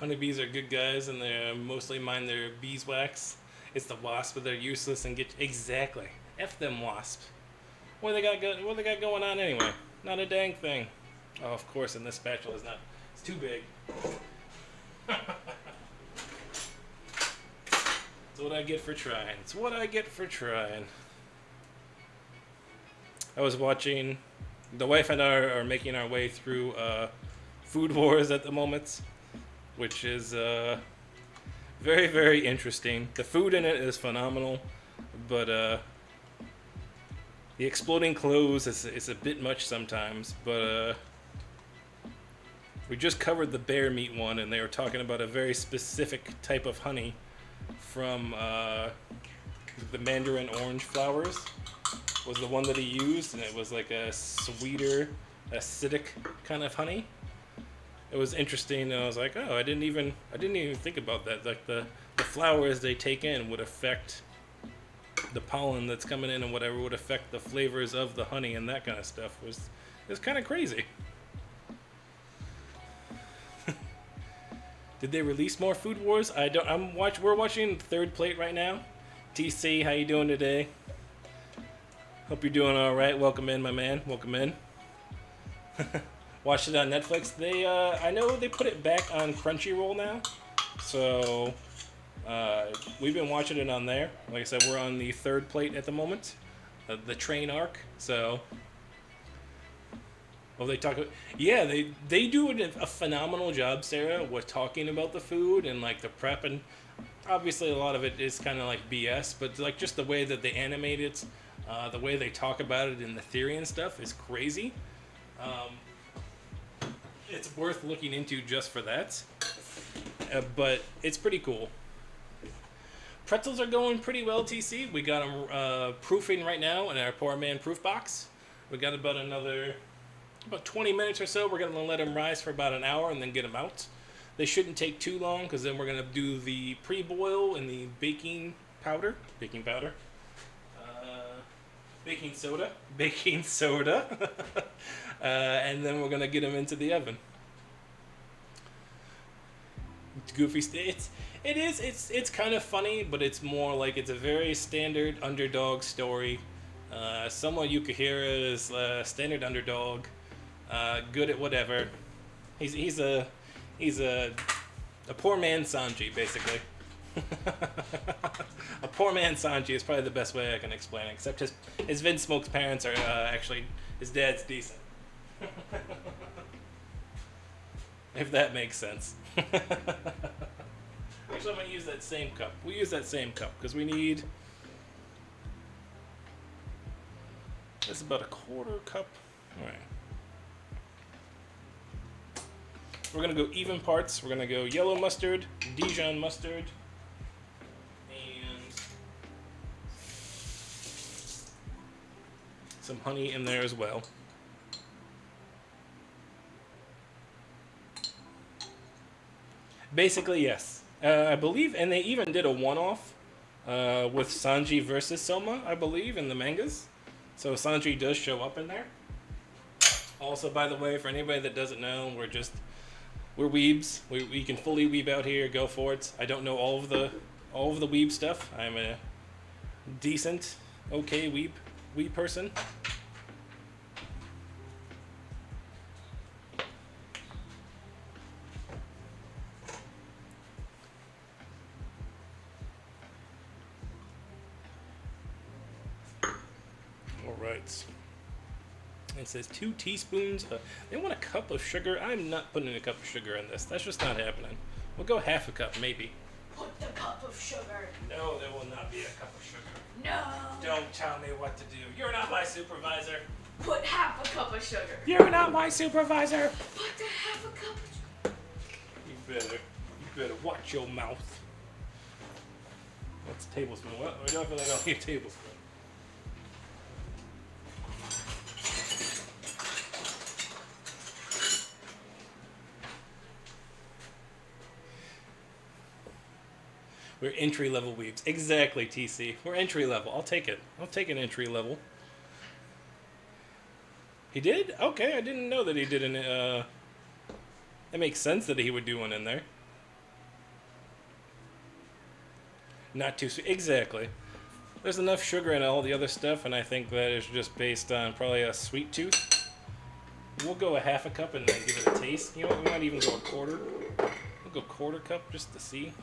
Honeybees are good guys, and they mostly mind their beeswax. It's the wasps that are useless and get exactly. F them wasps. What they got going on anyway? Not a dang thing. Oh, of course, and this spatula is not. It's too big. It's what I get for trying. It's what I get for trying. I was watching. The wife and I are making our way through Food Wars at the moment, which is very, very interesting. The food in it is phenomenal, but the exploding clothes is a bit much sometimes. But we just covered the bear meat one, and they were talking about a very specific type of honey from the mandarin orange flowers. Was the one that he used, and it was like a sweeter, acidic kind of honey. It was interesting, and I was like, oh, I didn't even think about that. Like the flowers they take in would affect the pollen that's coming in, and whatever would affect the flavors of the honey and that kind of stuff. It was kind of crazy. Did they release more Food Wars? We're watching Third Plate right now. TC, how you doing today? Hope you're doing all right. Welcome in, my man. Welcome in. Watched it on Netflix. I know they put it back on Crunchyroll now, so we've been watching it on there. Like I said, we're on the Third Plate at the moment, the train arc. So, they talk. Yeah, they do a phenomenal job, Sarah, with talking about the food and like the prep, and obviously a lot of it is kind of like BS, but like just the way that they animate it. The way they talk about it in the theory and stuff is crazy. It's worth looking into just for that. But it's pretty cool. Pretzels are going pretty well, TC. We got them proofing right now in our Poor Man proof box. We got about 20 minutes or so. We're going to let them rise for about an hour and then get them out. They shouldn't take too long because then we're going to do the pre-boil and the baking soda, and then we're gonna get them into the oven. It's goofy. It's kind of funny, but it's more like it's a very standard underdog story. Someone Yukihira is a standard underdog, good at whatever. He's a poor man Sanji, basically. A poor man Sanji is probably the best way I can explain it, except his Vince Smoke's parents are actually, his dad's decent. If that makes sense. Actually, I'm going to use that same cup. We'll use that same cup, because we need, that's about a quarter cup. Alright. We're going to go even parts. We're going to go yellow mustard, Dijon mustard, some honey in there as well. Basically, yes. I believe, and they even did a one-off with Sanji versus Soma, I believe, in the mangas. So Sanji does show up in there. Also, by the way, for anybody that doesn't know, we're weebs. We can fully weeb out here. Go for it. I don't know all of the weeb stuff. I'm a decent, okay weeb person. All right. It says 2 teaspoons. They want a cup of sugar. I'm not putting a cup of sugar in this. That's just not happening. We'll go half a cup, maybe. Put the cup of sugar. No, there will not be a cup of sugar. No. Don't tell me what to do. You're not my supervisor. Put half a cup of sugar. You're not my supervisor. Put the half a cup of sugar. You better watch your mouth. That's a tablespoon. What? I don't feel like I'll need a tablespoon. We're entry level weebs. Exactly, TC. We're entry level. I'll take it. I'll take an entry level. He did? Okay, I didn't know that he did an. It makes sense that he would do one in there. Not too sweet. Exactly. There's enough sugar in all the other stuff, and I think that is just based on probably a sweet tooth. We'll go a half a cup and then give it a taste. You know what? We might even go a quarter. We'll go quarter cup just to see.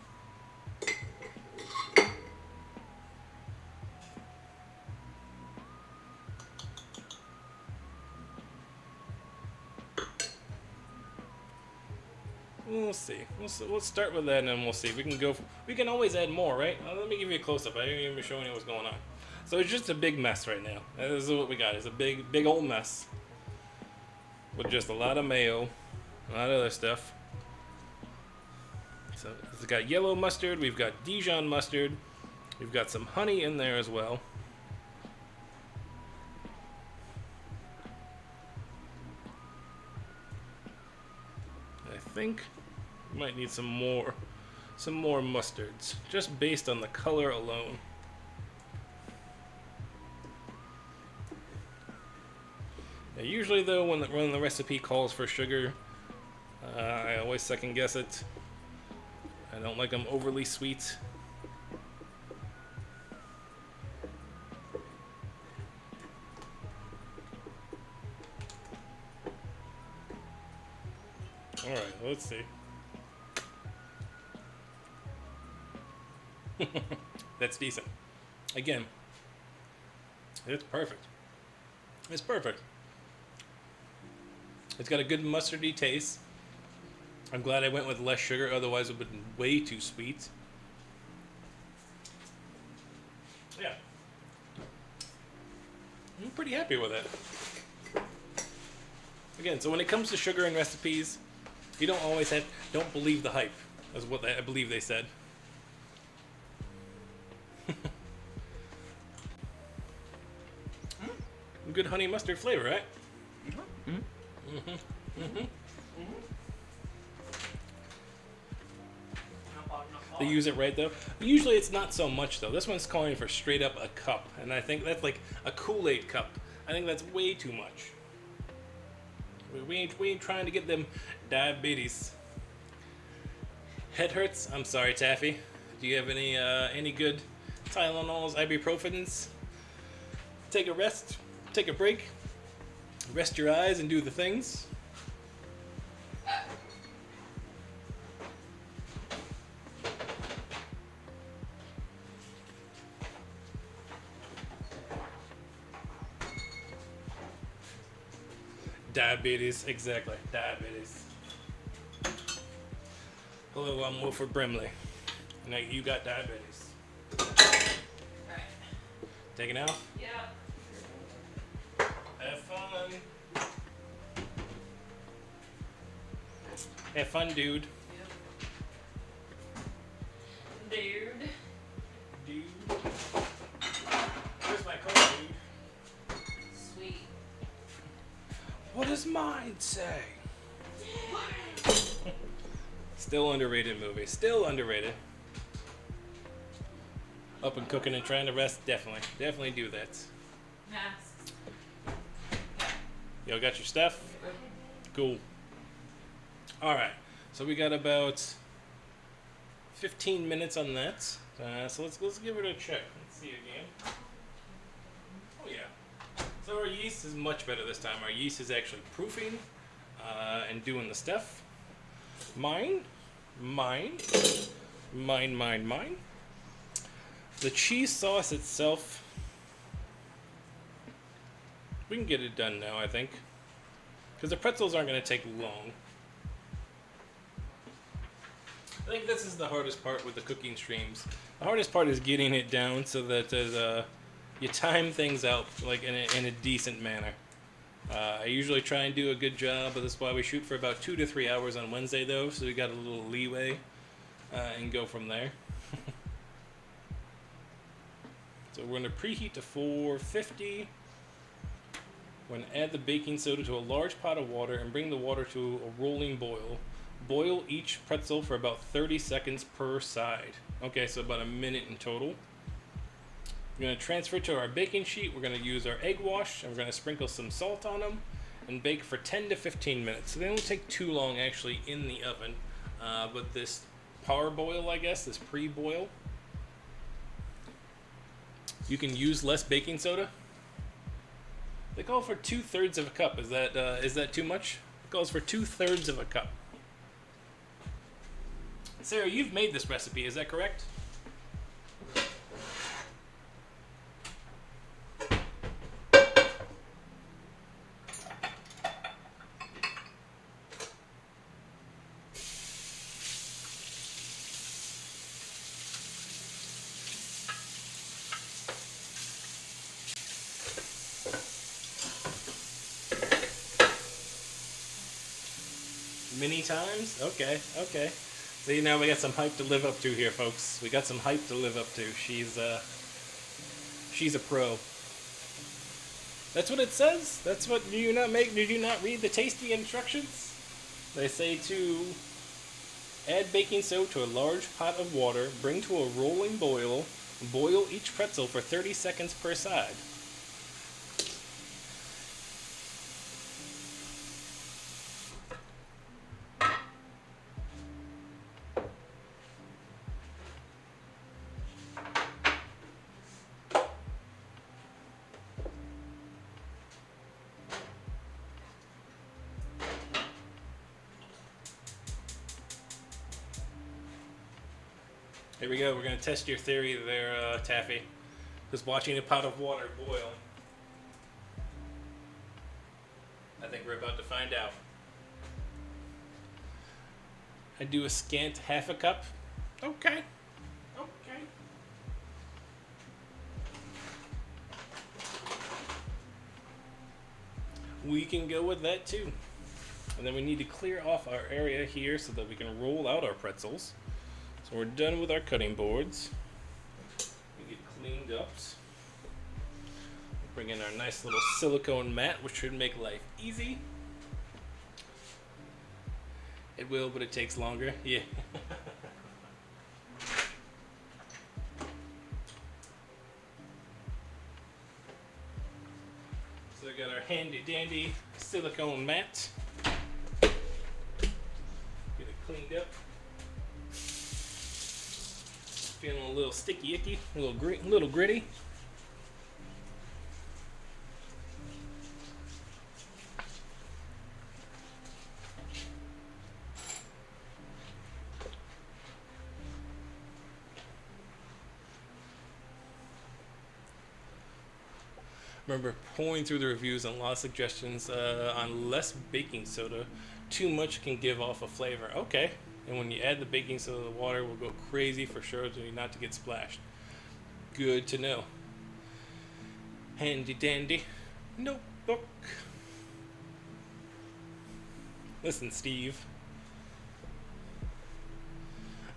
We'll see. We'll start with that, and then we'll see. We can go. We can always add more, right? Let me give you a close up. I didn't even show you what's going on. So it's just a big mess right now. This is what we got. It's a big old mess with just a lot of mayo, a lot of other stuff. So it's got yellow mustard. We've got Dijon mustard. We've got some honey in there as well. I think we might need some more mustards, just based on the color alone. Now, usually though, when the recipe calls for sugar, I always second guess it. I don't like them overly sweet. Alright, let's see. That's decent. Again, it's perfect. It's perfect. It's got a good mustardy taste. I'm glad I went with less sugar, otherwise it would have been way too sweet. Yeah. I'm pretty happy with it. Again, so when it comes to sugar in recipes, you don't always don't believe the hype, is what I believe they said. Good honey mustard flavor, right? They use it right though. Usually it's not so much though. This one's calling for straight up a cup, and I think that's like a Kool-Aid cup. I think that's way too much. We ain't trying to get them diabetes. Head hurts? I'm sorry, Taffy. Do you have any good Tylenols, ibuprofens? Take a rest, take a break, rest your eyes and do the things. Diabetes, exactly. Diabetes. Hello, I'm Wilford Brimley. Now you got diabetes. Alright. Taking out? Yeah. Have fun. Have fun, dude. Yep. Dude. Dude. Where's my coat, dude? Sweet. What does mine say? Still underrated movie. Still underrated. Up and cooking and trying to rest, definitely. Definitely do that. Masks. Y'all got your stuff? Cool. Alright. So we got about 15 minutes on that. So let's give it a check. Let's see again. Oh yeah. So our yeast is much better this time. Our yeast is actually proofing and doing the stuff. Mine. The cheese sauce itself, we can get it done now, I think. Because the pretzels aren't going to take long. I think this is the hardest part with the cooking streams. The hardest part is getting it down so that you time things out like in a decent manner. I usually try and do a good job, but that's why we shoot for about 2 to 3 hours on Wednesday though, so we got a little leeway and go from there. So we're going to preheat to 450. We're going to add the baking soda to a large pot of water and bring the water to a rolling boil. Boil each pretzel for about 30 seconds per side. Okay, so about a minute in total. We're going to transfer to our baking sheet. We're going to use our egg wash, and we're going to sprinkle some salt on them and bake for 10 to 15 minutes. So they don't take too long actually in the oven. But this power boil, I guess, this pre-boil, you can use less baking soda. They call for 2/3 of a cup. Is that too much? It calls for 2/3 of a cup. Sarah, you've made this recipe, is that correct? Many times? Okay, okay. See, now we got some hype to live up to here, folks. We got some hype to live up to. She's a pro. That's what it says? That's what, did you not read the tasty instructions? They say to add baking soda to a large pot of water, bring to a rolling boil, boil each pretzel for 30 seconds per side. Here we go. We're going to test your theory there, Taffy. Just watching a pot of water boil. I think we're about to find out. I do a scant half a cup. Okay. Okay. We can go with that too. And then we need to clear off our area here so that we can roll out our pretzels. So we're done with our cutting boards. We get cleaned up. Bring in our nice little silicone mat, which should make life easy. It will, but it takes longer. Yeah. So we got our handy dandy silicone mat. Get it cleaned up. Feeling a little sticky icky, a little gritty. Remember pouring through the reviews and a lot of suggestions on less baking soda. Too much can give off a flavor. Okay. And when you add the baking soda, the water will go crazy for sure, so not to get splashed. Good to know. Handy dandy notebook. Listen, Steve.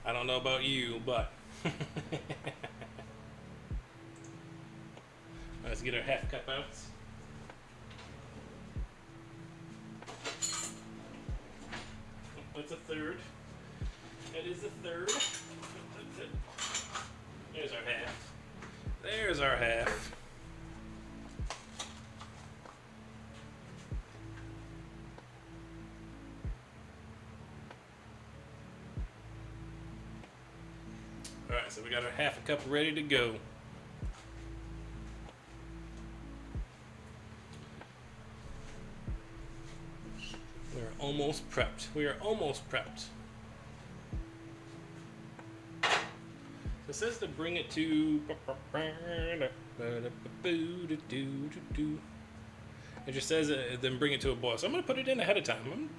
I don't know about you, but let's get our half cup out. What's a third? That is a third. There's our half. There's our half. Alright, so we got our half a cup ready to go. We're almost prepped. We are almost prepped. It says to bring it to. It just says then bring it to a boil. So I'm gonna put it in ahead of time. I'm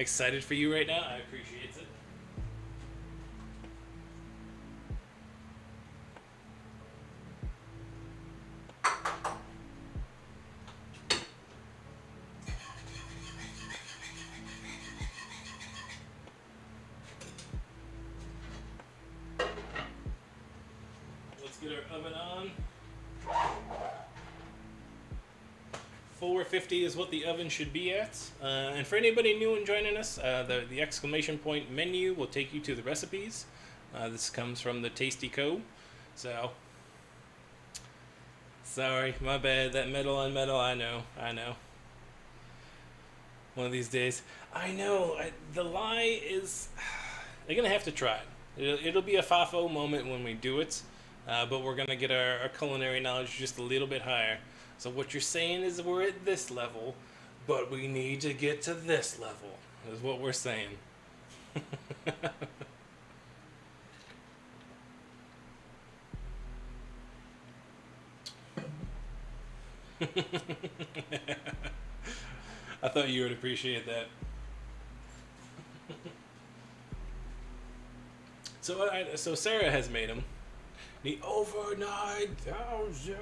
excited for you right now. I appreciate it. Get our oven on. 450 is what the oven should be at. And for anybody new and joining us, the exclamation point menu will take you to the recipes. This comes from the Tasty Co. So, sorry, my bad. That metal on metal, I know. One of these days. I know, the lie is, they're going to have to try it. It'll be a FAFO moment when we do it. but we're gonna get our culinary knowledge just a little bit higher. So what you're saying is we're at this level, but we need to get to this level, is what we're saying. I thought you would appreciate that. So Sarah has made them. The over 9,000.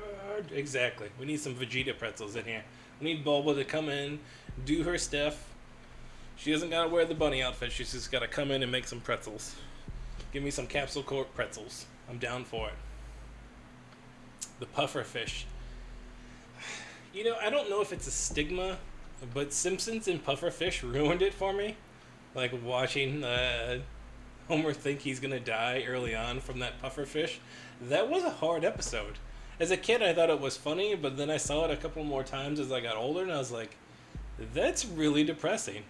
Exactly. We need some Vegeta pretzels in here. We need Bulba to come in, do her stuff. She doesn't gotta wear the bunny outfit. She's just gotta come in and make some pretzels. Give me some capsule cork pretzels. I'm down for it. The puffer fish. You know, I don't know if it's a stigma, but Simpsons and puffer fish ruined it for me. Like watching Homer think he's gonna die early on from that puffer fish. That was a hard episode. As a kid, I thought it was funny, but then I saw it a couple more times as I got older, and I was like, that's really depressing.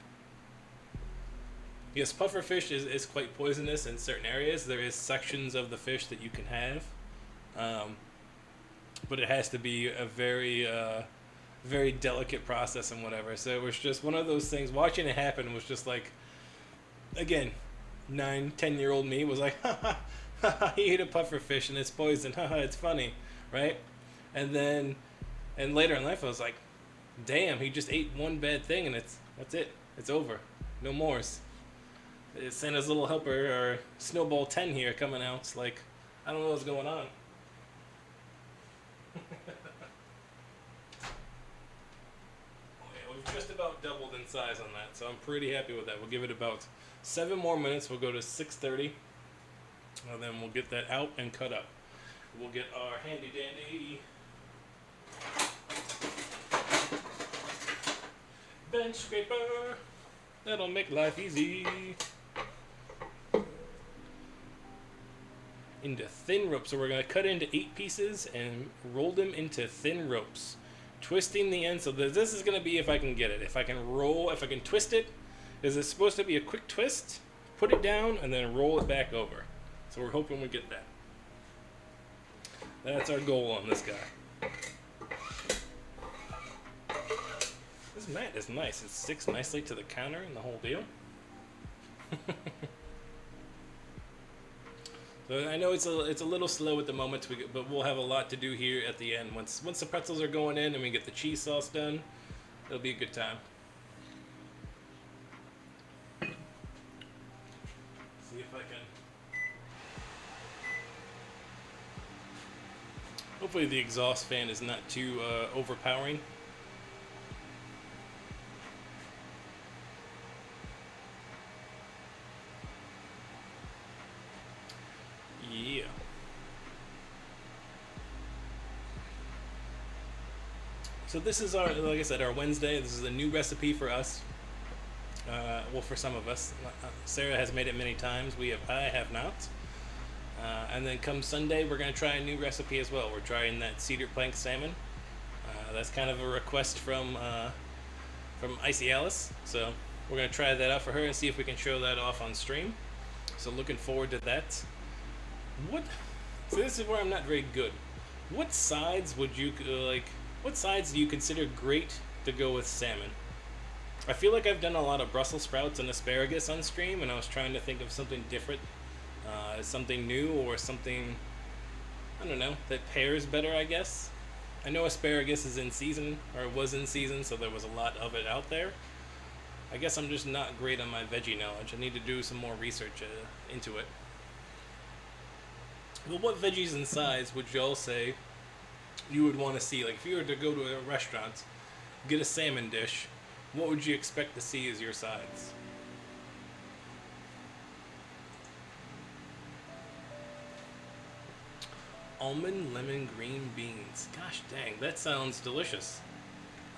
Yes, puffer fish is quite poisonous in certain areas. There is sections of the fish that you can have, but it has to be a very delicate process and whatever. So it was just one of those things. Watching it happen was just like, again, 9-10-year-old me was like, ha ha ha ha, he ate a puffer fish and it's poison, haha, it's funny, right? And later in life I was like, damn, he just ate one bad thing and that's it, it's over, no mores. It's Santa's Little Helper or Snowball 10 here coming out. It's like, I don't know what's going on. We've just about doubled in size on that, so I'm pretty happy with that. We'll give it about 7 more minutes. We'll go to 6:30, and then we'll get that out and cut up. We'll get our handy dandy bench scraper. That'll make life easy. Into thin ropes. So we're going to cut into 8 pieces and roll them into thin ropes. Twisting the end. So this is going to be if I can get it. If I can twist it. Is it supposed to be a quick twist? Put it down and then roll it back over. So we're hoping we get that. That's our goal on this guy. This mat is nice. It sticks nicely to the counter and the whole deal. So I know it's a little slow at the moment, but we'll have a lot to do here at the end. Once the pretzels are going in and we get the cheese sauce done, it'll be a good time. See if I can. Hopefully the exhaust fan is not too overpowering. Yeah. So this is our, like I said, our Wednesday. This is a new recipe for us. Well, for some of us. Sarah has made it many times. I have not. And then come Sunday, we're going to try a new recipe as well. We're trying that cedar plank salmon. That's kind of a request from Icy Alice. So we're going to try that out for her and see if we can show that off on stream. So looking forward to that. So this is where I'm not very good. What sides would you like? What sides do you consider great to go with salmon? I feel like I've done a lot of Brussels sprouts and asparagus on stream, and I was trying to think of something different, something new, or something, I don't know, that pairs better, I guess. I know asparagus is in season, or was in season, so there was a lot of it out there. I guess I'm just not great on my veggie knowledge. I need to do some more research into it. Well, what veggies and sides would y'all say you would want to see? Like, if you were to go to a restaurant, get a salmon dish, what would you expect to see as your sides? Almond, lemon, green beans. Gosh dang, that sounds delicious.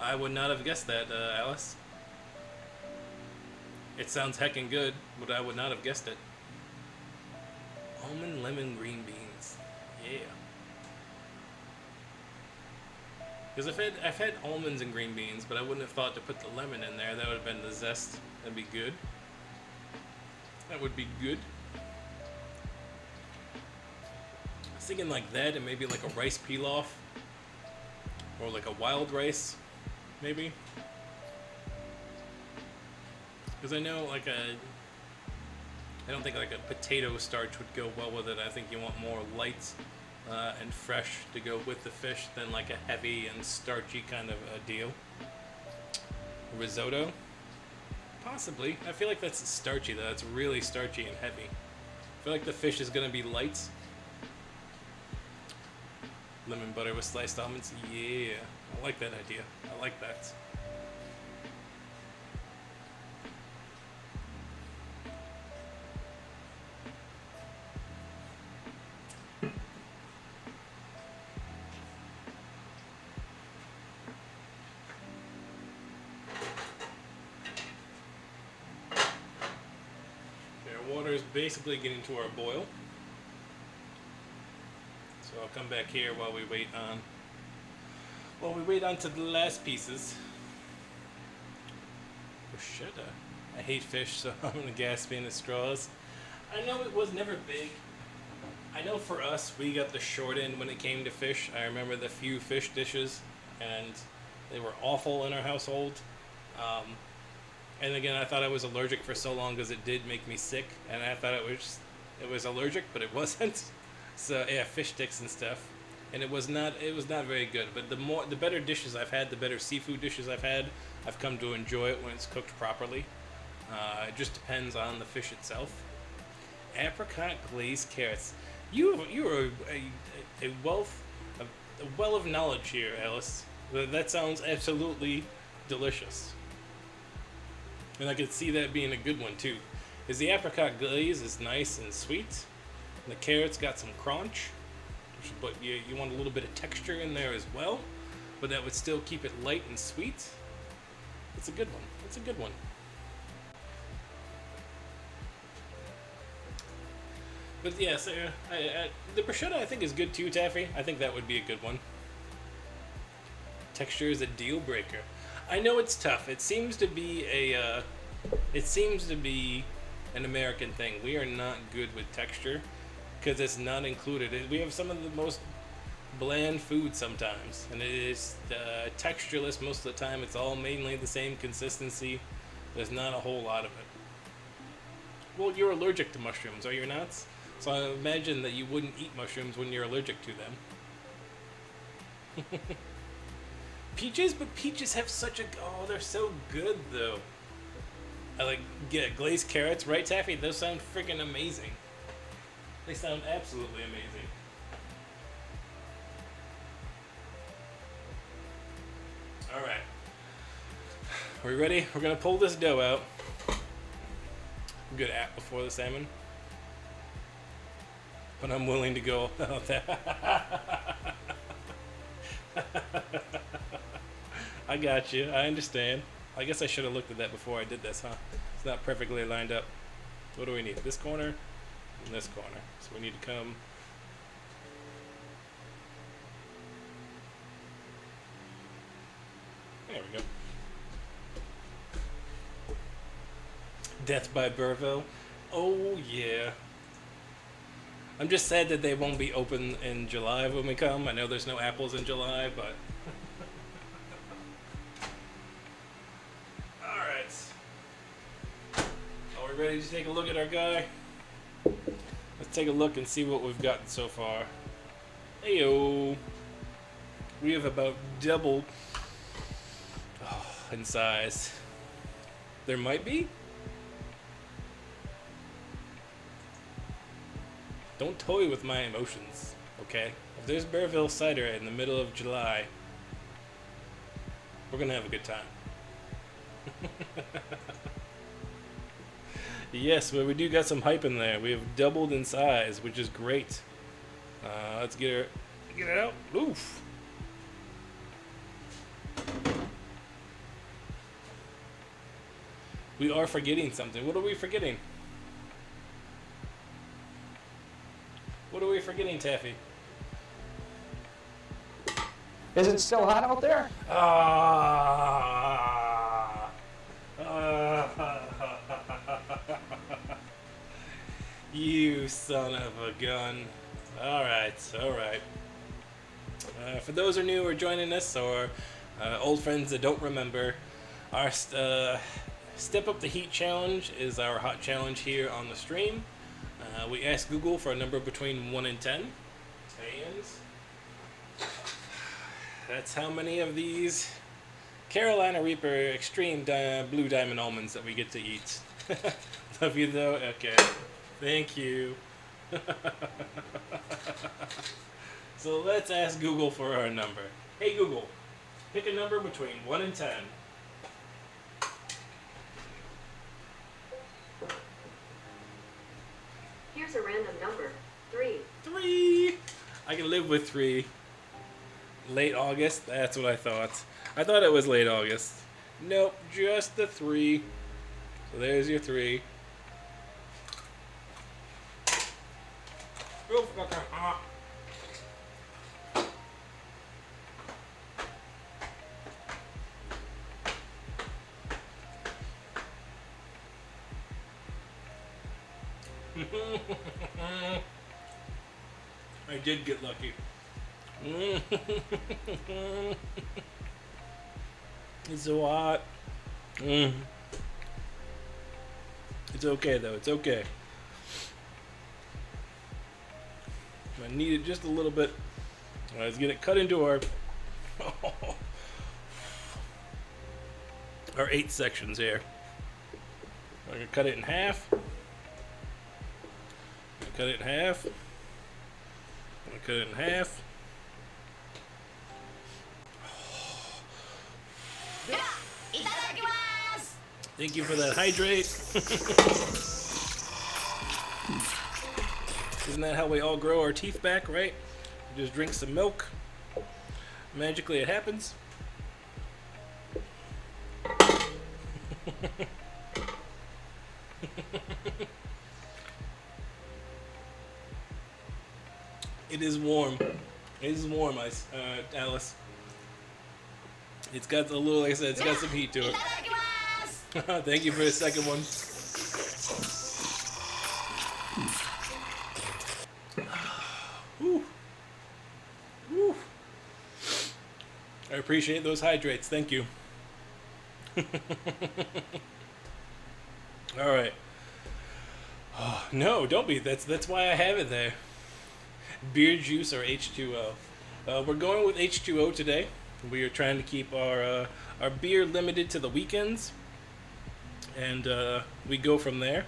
I would not have guessed that, Alice. It sounds heckin' good, but I would not have guessed it. Almond, lemon, green beans. Yeah. Because I've had almonds and green beans, but I wouldn't have thought to put the lemon in there. That would have been the zest. That'd be good. That would be good. was thinking like that, and maybe like a rice pilaf, or like a wild rice, maybe. Because I know like I don't think like a potato starch would go well with it. I think you want more light and fresh to go with the fish than like a heavy and starchy kind of a deal. Risotto? Possibly. I feel like that's starchy though. That's really starchy and heavy. I feel like the fish is going to be light. Lemon butter with sliced almonds? Yeah. I like that idea. I like that. Water is basically getting to our boil, so I'll come back here while we wait on to the last pieces. Bruschetta. I hate fish, so I'm gonna gasp in the straws. I know it was never big. I know for us, we got the short end when it came to fish. I remember the few fish dishes, and they were awful in our household. And again, I thought I was allergic for so long because it did make me sick, and I thought it was allergic, but it wasn't. So yeah, fish sticks and stuff, and it was not very good. But the better dishes I've had, the better seafood dishes I've had, I've come to enjoy it when it's cooked properly. It just depends on the fish itself. Apricot glazed carrots. You are a well of knowledge here, Alice. That sounds absolutely delicious. And I could see that being a good one too. Is the apricot glaze is nice and sweet. And the carrots got some crunch, but you want a little bit of texture in there as well. But that would still keep it light and sweet. It's a good one. It's a good one. But yeah, so the bruschetta I think is good too, Taffy. I think that would be a good one. Texture is a deal breaker. I know it's tough. It seems to be an American thing. We are not good with texture because it's not included. We have some of the most bland food sometimes, and it is textureless most of the time. It's all mainly the same consistency. There's not a whole lot of it. Well, you're allergic to mushrooms, are you not? So I imagine that you wouldn't eat mushrooms when you're allergic to them. Peaches, but peaches have such a... Oh, they're so good, though. I like... Yeah, glazed carrots, right, Taffy? Those sound freaking amazing. They sound absolutely amazing. Alright. Are we ready? We're going to pull this dough out. Good app before the salmon. But I'm willing to go out that. I got you. I understand. I guess I should have looked at that before I did this, huh? It's not perfectly lined up. What do we need? This corner and this corner. So we need to come... There we go. Death by Burville. Oh, yeah. I'm just sad that they won't be open in July when we come. I know there's no apples in July, but... Alright. Are we ready to take a look at our guy? Let's take a look and see what we've gotten so far. Heyo! We have about doubled in size. There might be? Don't toy with my emotions, okay? If there's Burville cider in the middle of July, we're gonna have a good time. Yes, but we do got some hype in there. We have doubled in size, which is great. Let's get it out. Oof. We are forgetting something. What are we forgetting? What are we forgetting, Taffy? Is it still hot out there? You son of a gun. All right. For those who are new or joining us, or old friends that don't remember, our Step Up the Heat Challenge is our hot challenge here on the stream. We asked Google for a number between 1 and 10. And that's how many of these Carolina Reaper Extreme Blue Diamond Almonds that we get to eat. Love you though? Okay. Thank you. So let's ask Google for our number. Hey Google, pick a number between 1 and 10. Here's a random number. 3. 3. I can live with 3. Late August? That's what I thought. I thought it was late August. Nope, just the 3. So there's your 3. Oh, fucking hot. I did get lucky. It's so hot. It's okay though, it's okay. I need it just a little bit. Let's get it cut into our 8 sections here. I'm gonna cut it in half. Cut it in half. Cut it in half. Thank you for that hydrate. Isn't that how we all grow our teeth back, right? We just drink some milk. Magically it happens. It is warm. It is warm, Alice. It's got a little, like I said, it's got some heat to it. Thank you for the second one. Whew. Whew. I appreciate those hydrates. Thank you. All right. Oh, no, don't be. That's why I have it there. Beer juice or H2O. We're going with H2O today. We are trying to keep our beer limited to the weekends, and we go from there.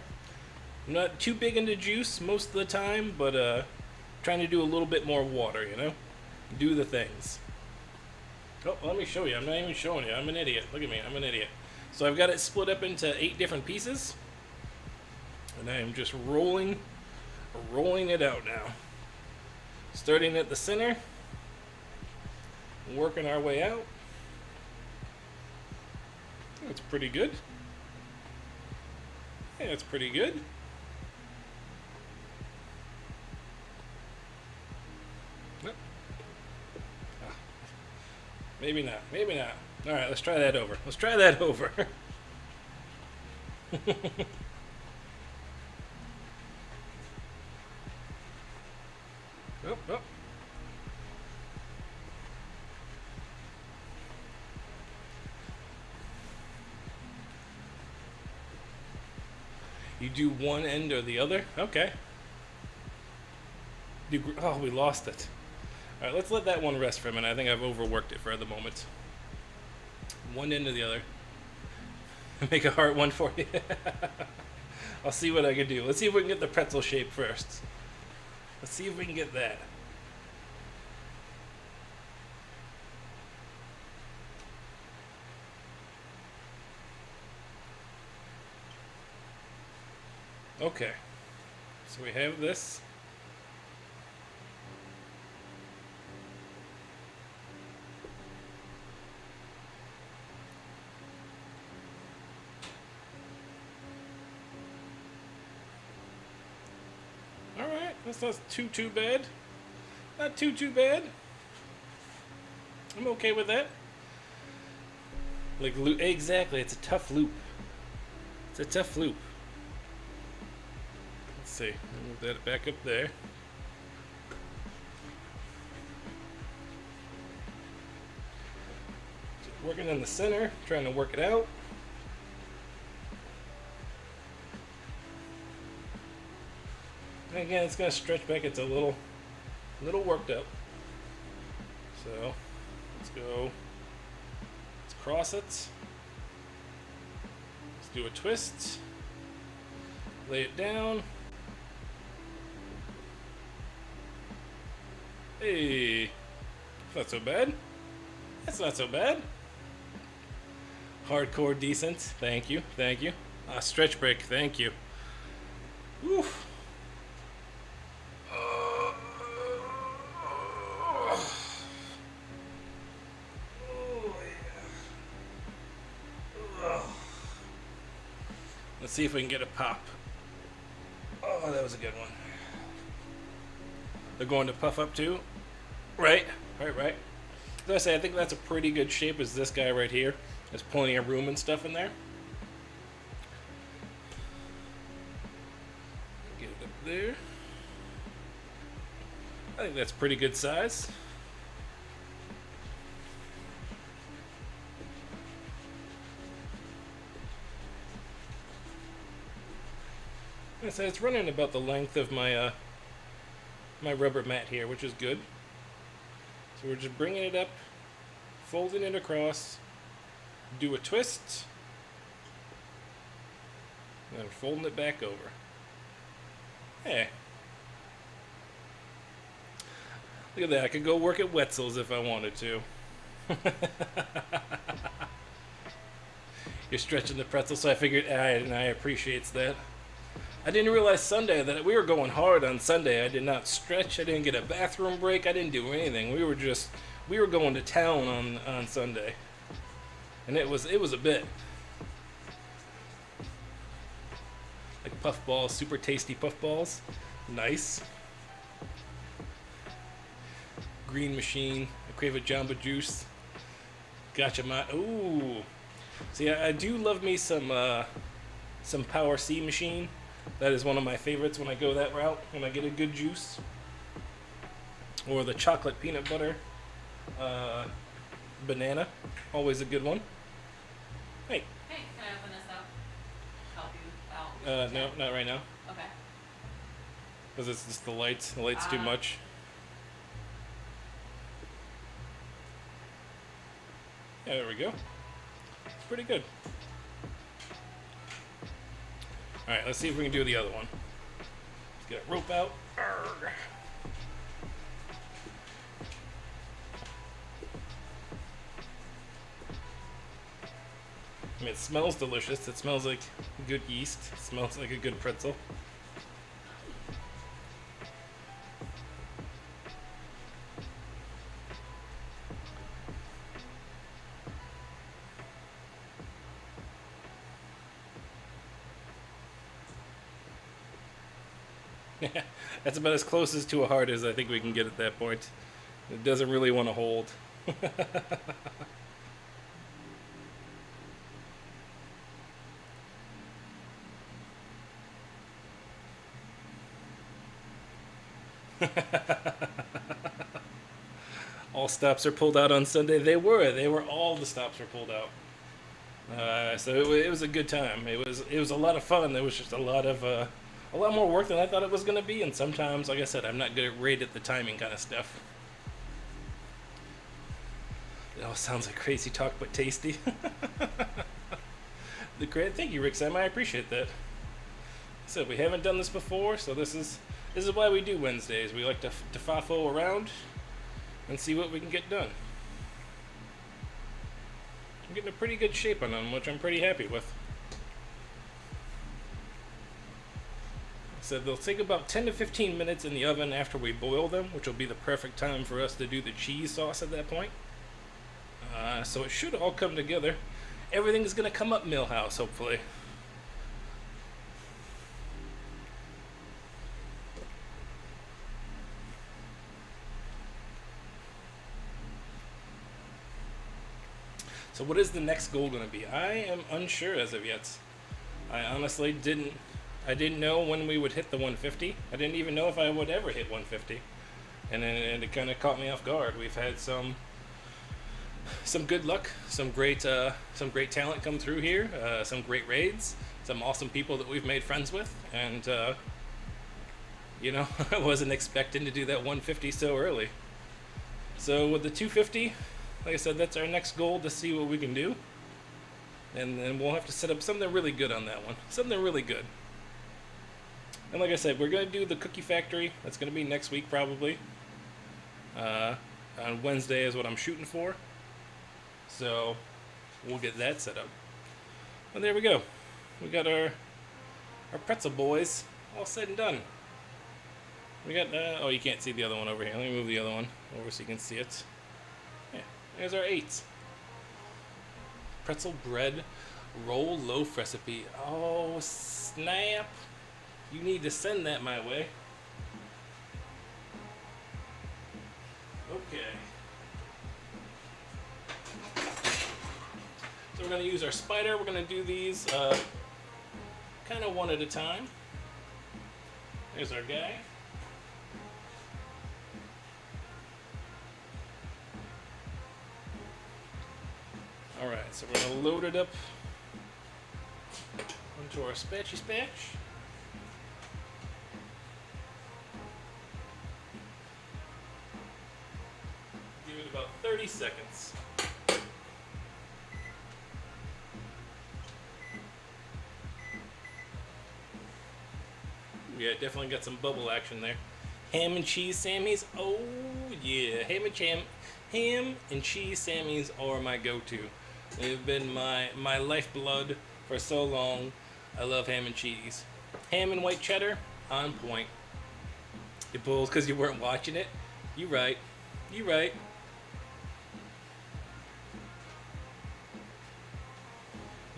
I'm not too big into juice most of the time, but trying to do a little bit more water, you know? Do the things. Oh, let me show you. I'm not even showing you. I'm an idiot. Look at me. I'm an idiot. So I've got it split up into 8 different pieces, and I am just rolling it out now. Starting at the center, working our way out. That's pretty good. Yeah, that's pretty good. Nope. Maybe not. Maybe not. All right, let's try that over. Let's try that over. Oh, oh. You do one end or the other? Okay. Oh, we lost it. All right, let's let that one rest for a minute. I think I've overworked it for the moment. One end or the other. Make a heart one for you. I'll see what I can do. Let's see if we can get the pretzel shape first. Let's see if we can get that. Okay. So we have this. All right, that's not too bad. Not too bad. I'm okay with that. Like exactly, it's a tough loop. It's a tough loop. Let's see. Move that back up there. Working in the center, trying to work it out. And again, it's going to stretch back. It's a little worked up. So let's go. Let's cross it. Let's do a twist. Lay it down. Hey, not so bad. That's not so bad. Hardcore decent. Thank you. Thank you. Stretch break. Thank you. Oof. Let's see if we can get a pop. Oh, that was a good one. They're going to puff up too. Right. Right. As I say, I think that's a pretty good shape as this guy right here. There's plenty of room and stuff in there. Get it up there. I think that's pretty good size. Like I said, it's running about the length of my my rubber mat here, which is good. So we're just bringing it up, folding it across, do a twist, and then folding it back over. Hey. Look at that, I could go work at Wetzel's if I wanted to. You're stretching the pretzel, so I figured, and I appreciates that. I didn't realize Sunday that we were going hard on Sunday. I did not stretch. I didn't get a bathroom break. I didn't do anything. We were going to town on Sunday, and it was a bit. Like puff balls, super tasty puff balls. Nice. Green machine. I crave a Jamba Juice. Gotcha, ooh. See, I do love me some Power C machine. That is one of my favorites when I go that route, when I get a good juice. Or the chocolate peanut butter banana, always a good one. Hey. Hey, can I open this up? Help you out? No, not right now. Okay. Because it's just the lights. The lights too much. Yeah, there we go. It's pretty good. Alright, let's see if we can do the other one. Let's get a rope out. Arrgh. I mean, it smells delicious. It smells like good yeast. It smells like a good pretzel. That's about as close as to a heart as I think we can get at that point. It doesn't really want to hold. All stops are pulled out on Sunday. They were all the stops were pulled out. So it was a good time. It was a lot of fun. There was just a lot more work than I thought it was going to be, and sometimes, like I said, I'm not great at the timing kind of stuff. It all sounds like crazy talk, but tasty. Thank you, Rick Sam. I appreciate that. So we haven't done this before, so this is why we do Wednesdays. We like to fafo around and see what we can get done. I'm getting a pretty good shape on them, which I'm pretty happy with. So they'll take about 10 to 15 minutes in the oven after we boil them, which will be the perfect time for us to do the cheese sauce at that point. So it should all come together. Everything's going to come up Millhouse, hopefully. So what is the next goal going to be? I am unsure as of yet. I honestly didn't know when we would hit the 150. I didn't even know if I would ever hit 150. And it kind of caught me off guard. We've had some some good luck, some great talent come through here, some great raids, some awesome people that we've made friends with, and you know, I wasn't expecting to do that 150 so early. So with the 250, like I said, that's our next goal, to see what we can do, and then we'll have to set up something really good on that one, something really good. And like I said, we're gonna do the cookie factory. That's gonna be next week probably. On Wednesday is what I'm shooting for. So we'll get that set up. And there we go. We got our pretzel boys all said and done. We got oh, you can't see the other one over here. Let me move the other one over so you can see it. Yeah, there's our 8. Pretzel bread roll loaf recipe. Oh snap! You need to send that my way. Okay. So we're going to use our spider. We're going to do these kind of one at a time. There's our guy. Alright, so we're going to load it up onto our spatchy spatch. Give it about 30 seconds. Yeah, definitely got some bubble action there. Ham and cheese Sammies. Oh yeah, ham and cheese Sammies are my go-to. They've been my lifeblood for so long. I love ham and cheese. Ham and white cheddar, on point. It pulls because you weren't watching it. You right. You right.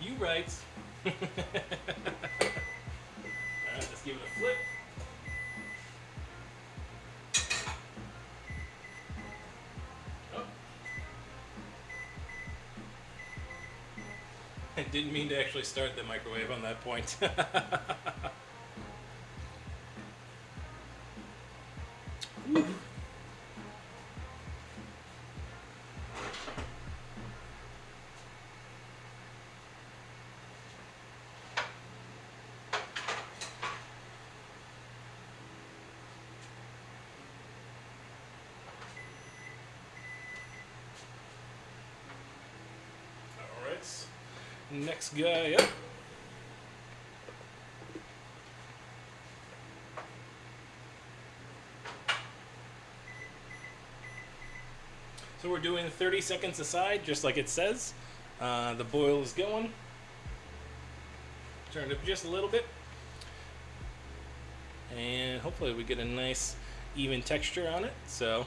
You right. Alright, let's give it a flip. Oh. I didn't mean to actually start the microwave on that point. Next guy up. So we're doing 30 seconds aside, just like it says. The boil is going. Turn it up just a little bit. And hopefully we get a nice even texture on it. So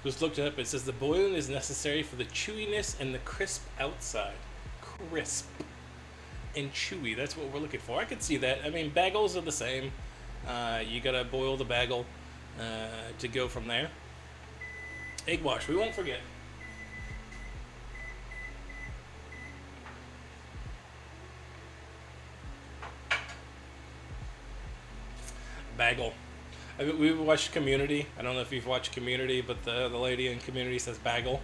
just looked it up. It says the boiling is necessary for the chewiness and the crisp outside. Crisp and chewy, that's what we're looking for. I could see that. I mean, bagels are the same. You gotta boil the bagel to go from there. Egg wash, we won't forget. Bagel. We watched Community. I don't know if you've watched Community, but the lady in Community says bagel.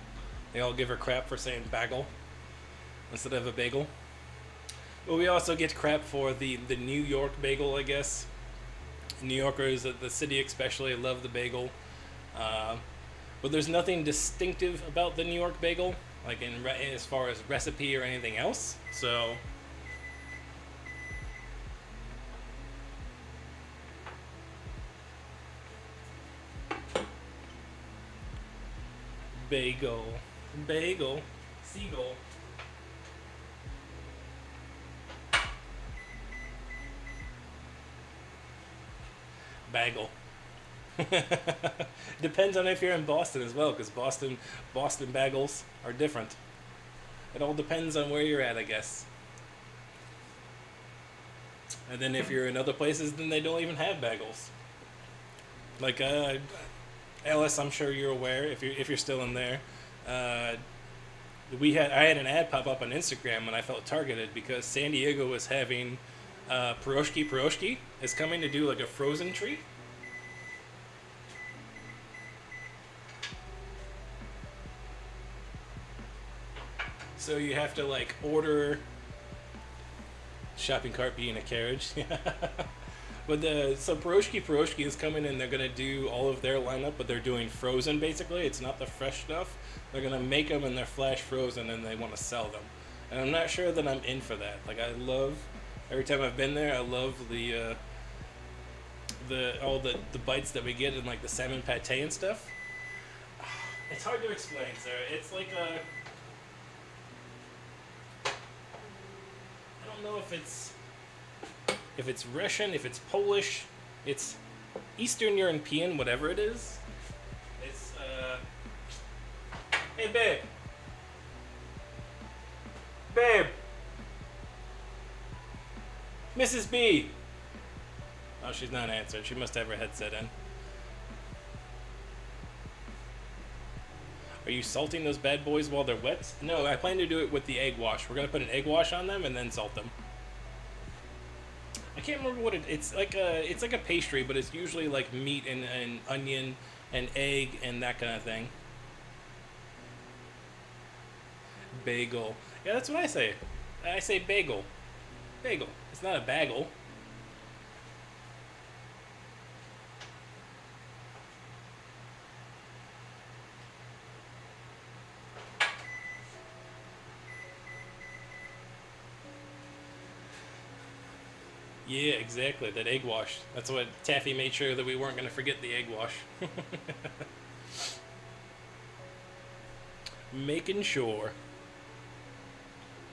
They all give her crap for saying bagel instead of a bagel. But we also get crap for the New York bagel, I guess. New Yorkers, the city especially, love the bagel. But there's nothing distinctive about the New York bagel, like as far as recipe or anything else. So bagel, seagull. Bagel. Depends on if you're in Boston as well, because Boston bagels are different. It all depends on where you're at, I guess. And then if you're in other places, then they don't even have bagels. Like Alice, I'm sure you're aware if you're still in there. I had an ad pop up on Instagram and I felt targeted because San Diego was having Pierogi is coming to do like a frozen treat. So you have to like order shopping cart being a carriage. But so Pierogi is coming and they're gonna do all of their lineup, but they're doing frozen basically. It's not the fresh stuff. They're gonna make them and they're flash frozen and they want to sell them. And I'm not sure that I'm in for that. Like I love every time I've been there, I love the bites that we get in like the salmon pate and stuff. It's hard to explain, Sarah. It's like a I don't know if it's Russian, if it's Polish, it's Eastern European, whatever it is. It's hey babe. Babe. Mrs. B. Oh, she's not answering. She must have her headset in. Are you salting those bad boys while they're wet? No, I plan to do it with the egg wash. We're gonna put an egg wash on them and then salt them. I can't remember what it's like a pastry, but it's usually like meat and onion and egg and that kind of thing. Bagel. Yeah, that's what I say. I say bagel. Bagel. It's not a bagel. Yeah, exactly. That egg wash. That's what Taffy made sure that we weren't going to forget the egg wash. Making sure.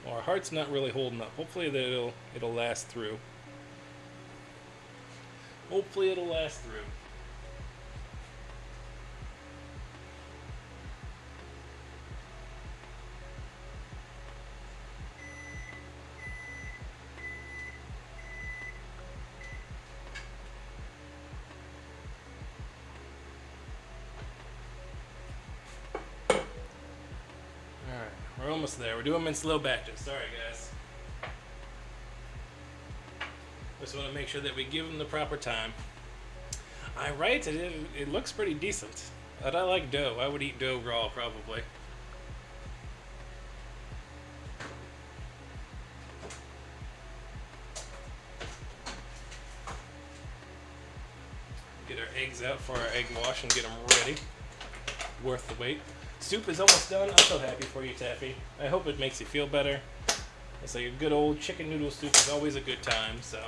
Well, our heart's not really holding up. Hopefully that it'll last through. Hopefully it'll last through. We're almost there. We're doing them in slow batches. Sorry, guys. Just want to make sure that we give them the proper time. I right. It looks pretty decent. But I like dough. I would eat dough raw, probably. Get our eggs out for our egg wash and get them ready. Worth the wait. Soup is almost done. I'm so happy for you, Taffy. I hope it makes you feel better. It's like a good old chicken noodle soup is always a good time, so.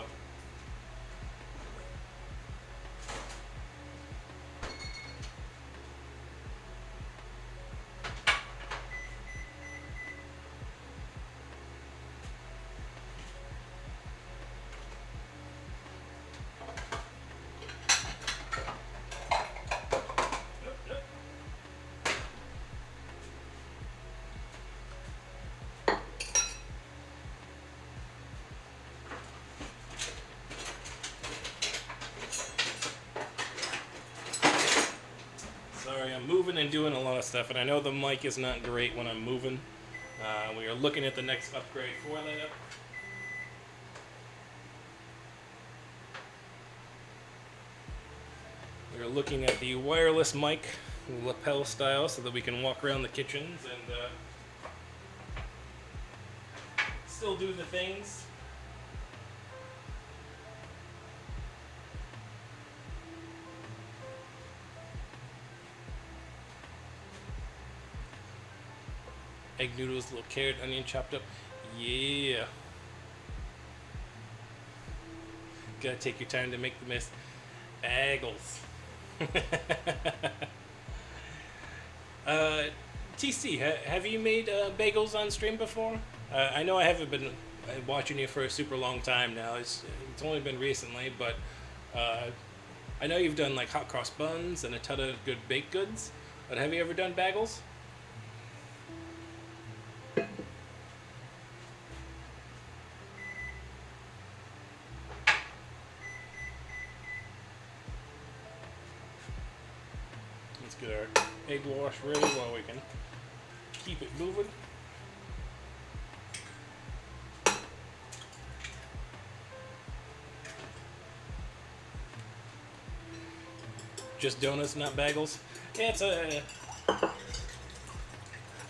Sorry, I'm moving and doing a lot of stuff, and I know the mic is not great when I'm moving. We are looking at the next upgrade for that. We are looking at the wireless mic, lapel style, so that we can walk around the kitchens and still do the things. Egg noodles, little carrot, onion chopped up. Yeah. Gotta take your time to make the mess. Bagels. TC, have you made bagels on stream before? I know I haven't been watching you for a super long time now. It's only been recently, but I know you've done like hot cross buns and a ton of good baked goods. But have you ever done bagels? Let's get our egg wash ready while we can keep it moving. Just donuts, not bagels. Yeah, it's a.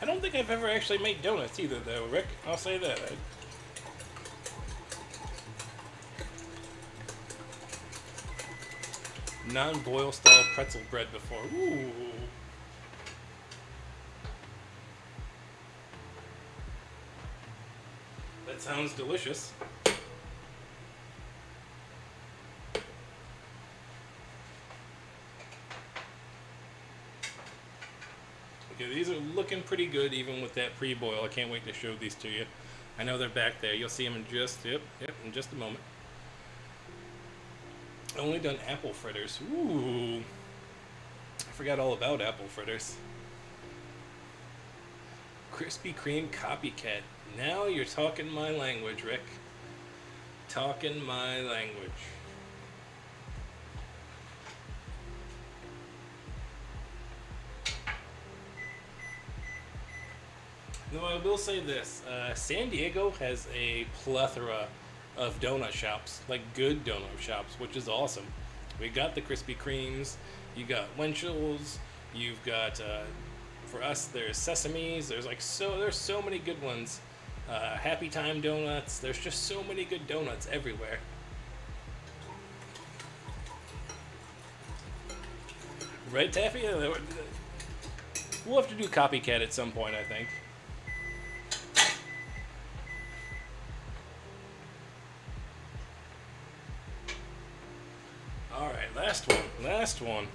I don't think I've ever actually made donuts either, though, Rick. I'll say that. Non-boil style pretzel bread before. Ooh. That sounds delicious. Okay, these are looking pretty good even with that pre-boil. I can't wait to show these to you. I know they're back there. You'll see them in just, yep, in just a moment. I've only done apple fritters. Ooh. I forgot all about apple fritters. Krispy Kreme copycat. Now you're talking my language, Rick. Talking my language. No, I will say this. San Diego has a plethora of donut shops, like good donut shops, which is awesome. We got the Krispy Kremes, you got Winchell's, you've got, for us, there's Sesame's, there's so many good ones. Happy Time Donuts, there's just so many good donuts everywhere. Right, Taffy? We'll have to do copycat at some point, I think. Alright, last one.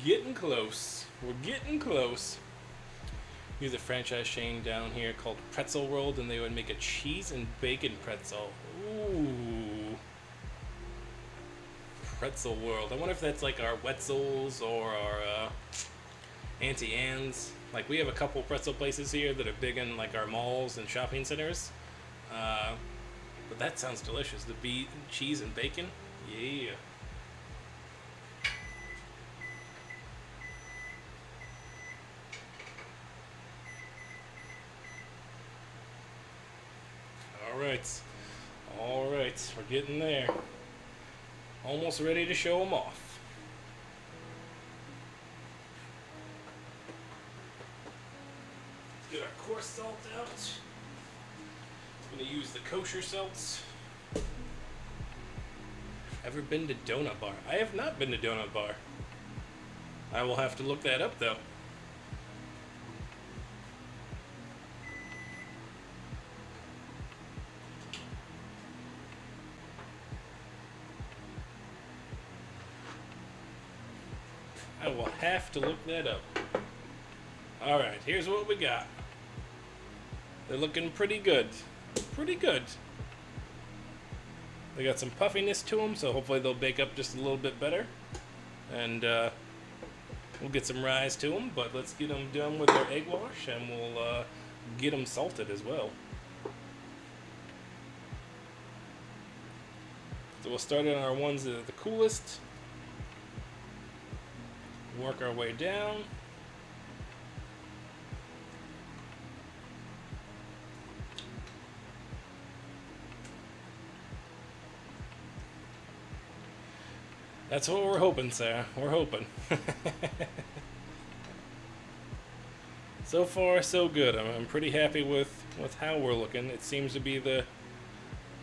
Getting close. We're getting close. Here's a franchise chain down here called Pretzel World, and they would make a cheese and bacon pretzel. Ooh. Pretzel World. I wonder if that's like our Wetzels or our Auntie Anne's. Like, we have a couple pretzel places here that are big in like our malls and shopping centers. But that sounds delicious. The cheese and bacon. Yeah. All right, we're getting there. Almost ready to show them off. Let's get our coarse salt out. I'm gonna use the kosher salts. Ever been to Donut Bar? I have not been to Donut Bar. I will have to look that up though. I will have to look that up. Alright, here's what we got. They're looking pretty good. Pretty good. They got some puffiness to them, so hopefully they'll bake up just a little bit better. And we'll get some rise to them, but let's get them done with their egg wash, and we'll get them salted as well. So we'll start on our ones that are the coolest. Work our way down. That's what we're hoping, Sarah. We're hoping. So far, so good. I'm pretty happy with how we're looking. It seems to be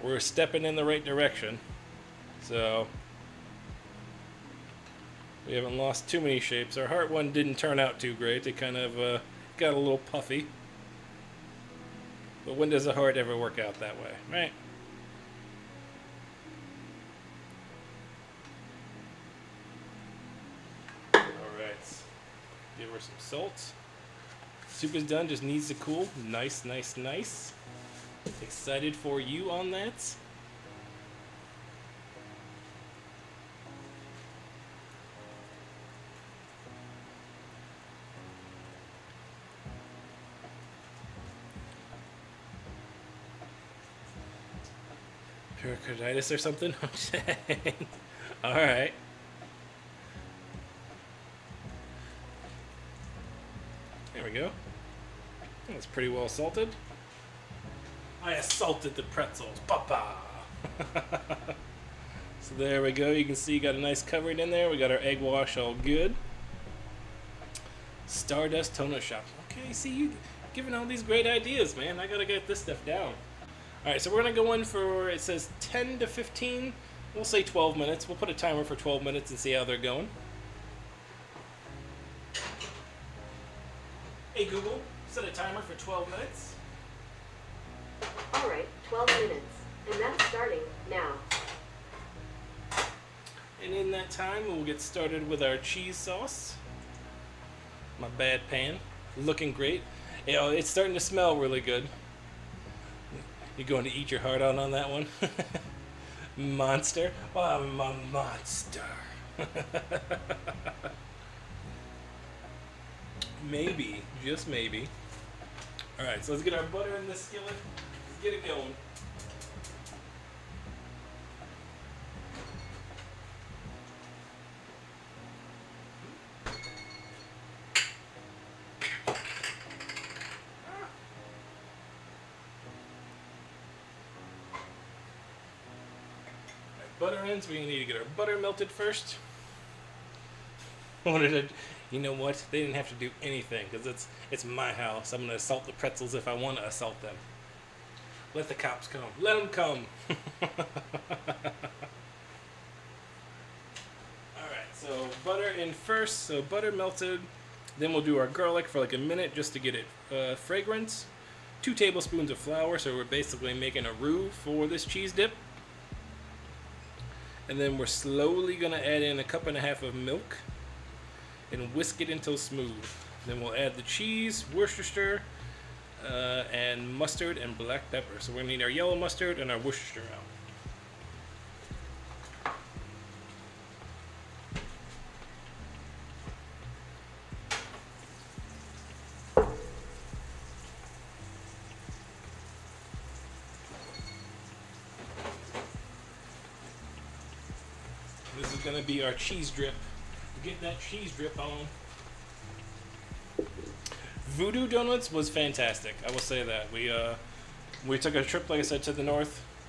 we're stepping in the right direction. So we haven't lost too many shapes. Our heart one didn't turn out too great. It kind of got a little puffy. But when does a heart ever work out that way, right? Alright. Give her some salt. Soup is done, just needs to cool. Nice, nice, nice. Excited for you on that. Pericarditis or something? Alright. There we go. That's pretty well salted. I assaulted the pretzels. Papa! So there we go. You can see got a nice covering in there. We got our egg wash all good. Stardust toner shop. Okay, see you giving all these great ideas, man. I gotta get this stuff down. All right, so we're gonna go in for, it says 10 to 15. We'll say 12 minutes. We'll put a timer for 12 minutes and see how they're going. Hey Google, set a timer for 12 minutes. All right, 12 minutes. And that's starting now. And in that time, we'll get started with our cheese sauce. My bad pan. Looking great. You know, it's starting to smell really good. You're going to eat your heart out on that one? Monster? Oh, I'm a monster. Maybe. Just maybe. Alright, so let's get our butter in the skillet. Let's get it going. Butter ends, we need to get our butter melted first. You know what? They didn't have to do anything because it's my house. I'm gonna assault the pretzels if I want to assault them. Let the cops come. Let them come. All right. So butter in first. So butter melted. Then we'll do our garlic for like a minute just to get it fragrant. 2 tablespoons of flour. So we're basically making a roux for this cheese dip. And then we're slowly going to add in a 1.5 cups of milk and whisk it until smooth. Then we'll add the cheese, Worcestershire, and mustard and black pepper. So we're going to need our yellow mustard and our Worcestershire out. This is going to be our cheese drip. Get that cheese drip on. Voodoo Donuts was fantastic. I will say that. We took a trip, like I said, to the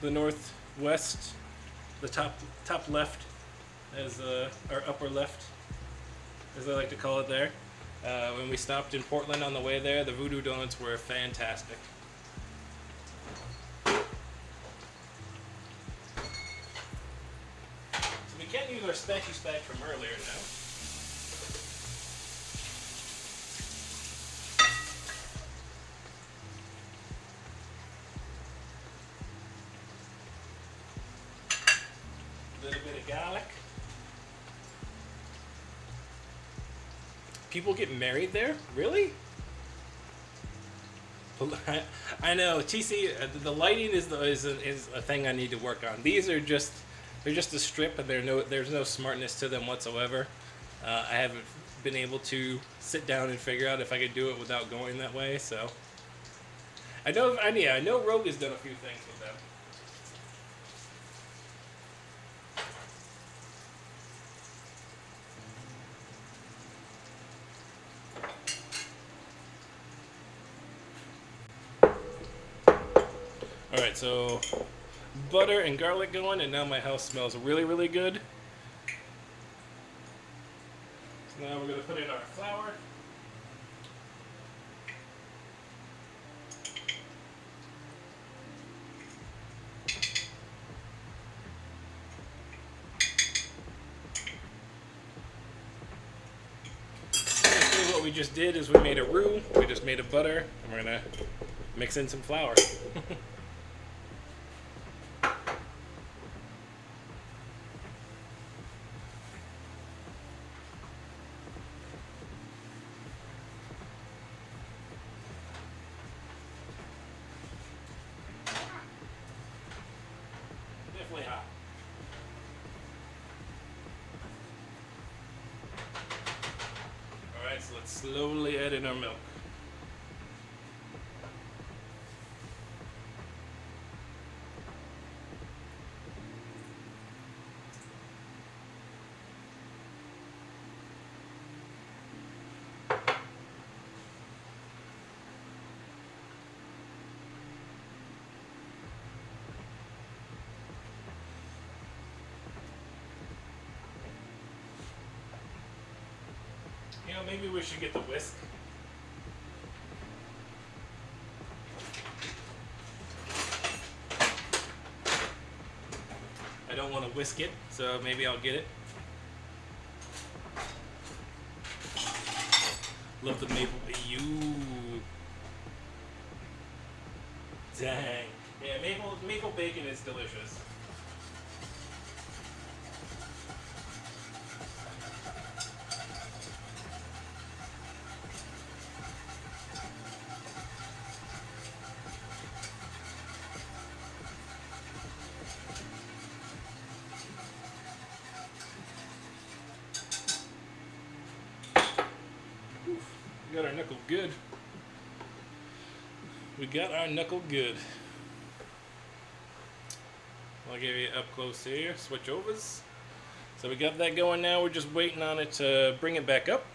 northwest, the top left, as or upper left, as I like to call it there. When we stopped in Portland on the way there, the Voodoo Donuts were fantastic. So we can't use our spatchy spatch from earlier now. Little bit of garlic. People get married there? Really? I know. TC, the lighting is a thing I need to work on. These are they're just a strip, and there's no smartness to them whatsoever. I haven't been able to sit down and figure out if I could do it without going that way. So I know Rogue has done a few things with them. Alright, so butter and garlic going, and now my house smells really, really good. So now we're going to put in our flour. Basically what we just did is we made a roux, we just made a butter, and we're going to mix in some flour. Definitely hot. Alright, so let's slowly add in our milk. You know, maybe we should get the whisk. I don't want to whisk it, so maybe I'll get it. Love the maple. You. Dang. Yeah, maple bacon is delicious. We got our knuckle good. We got our knuckle good. I'll give you up close here, switch overs. So we got that going now. We're just waiting on it to bring it back up.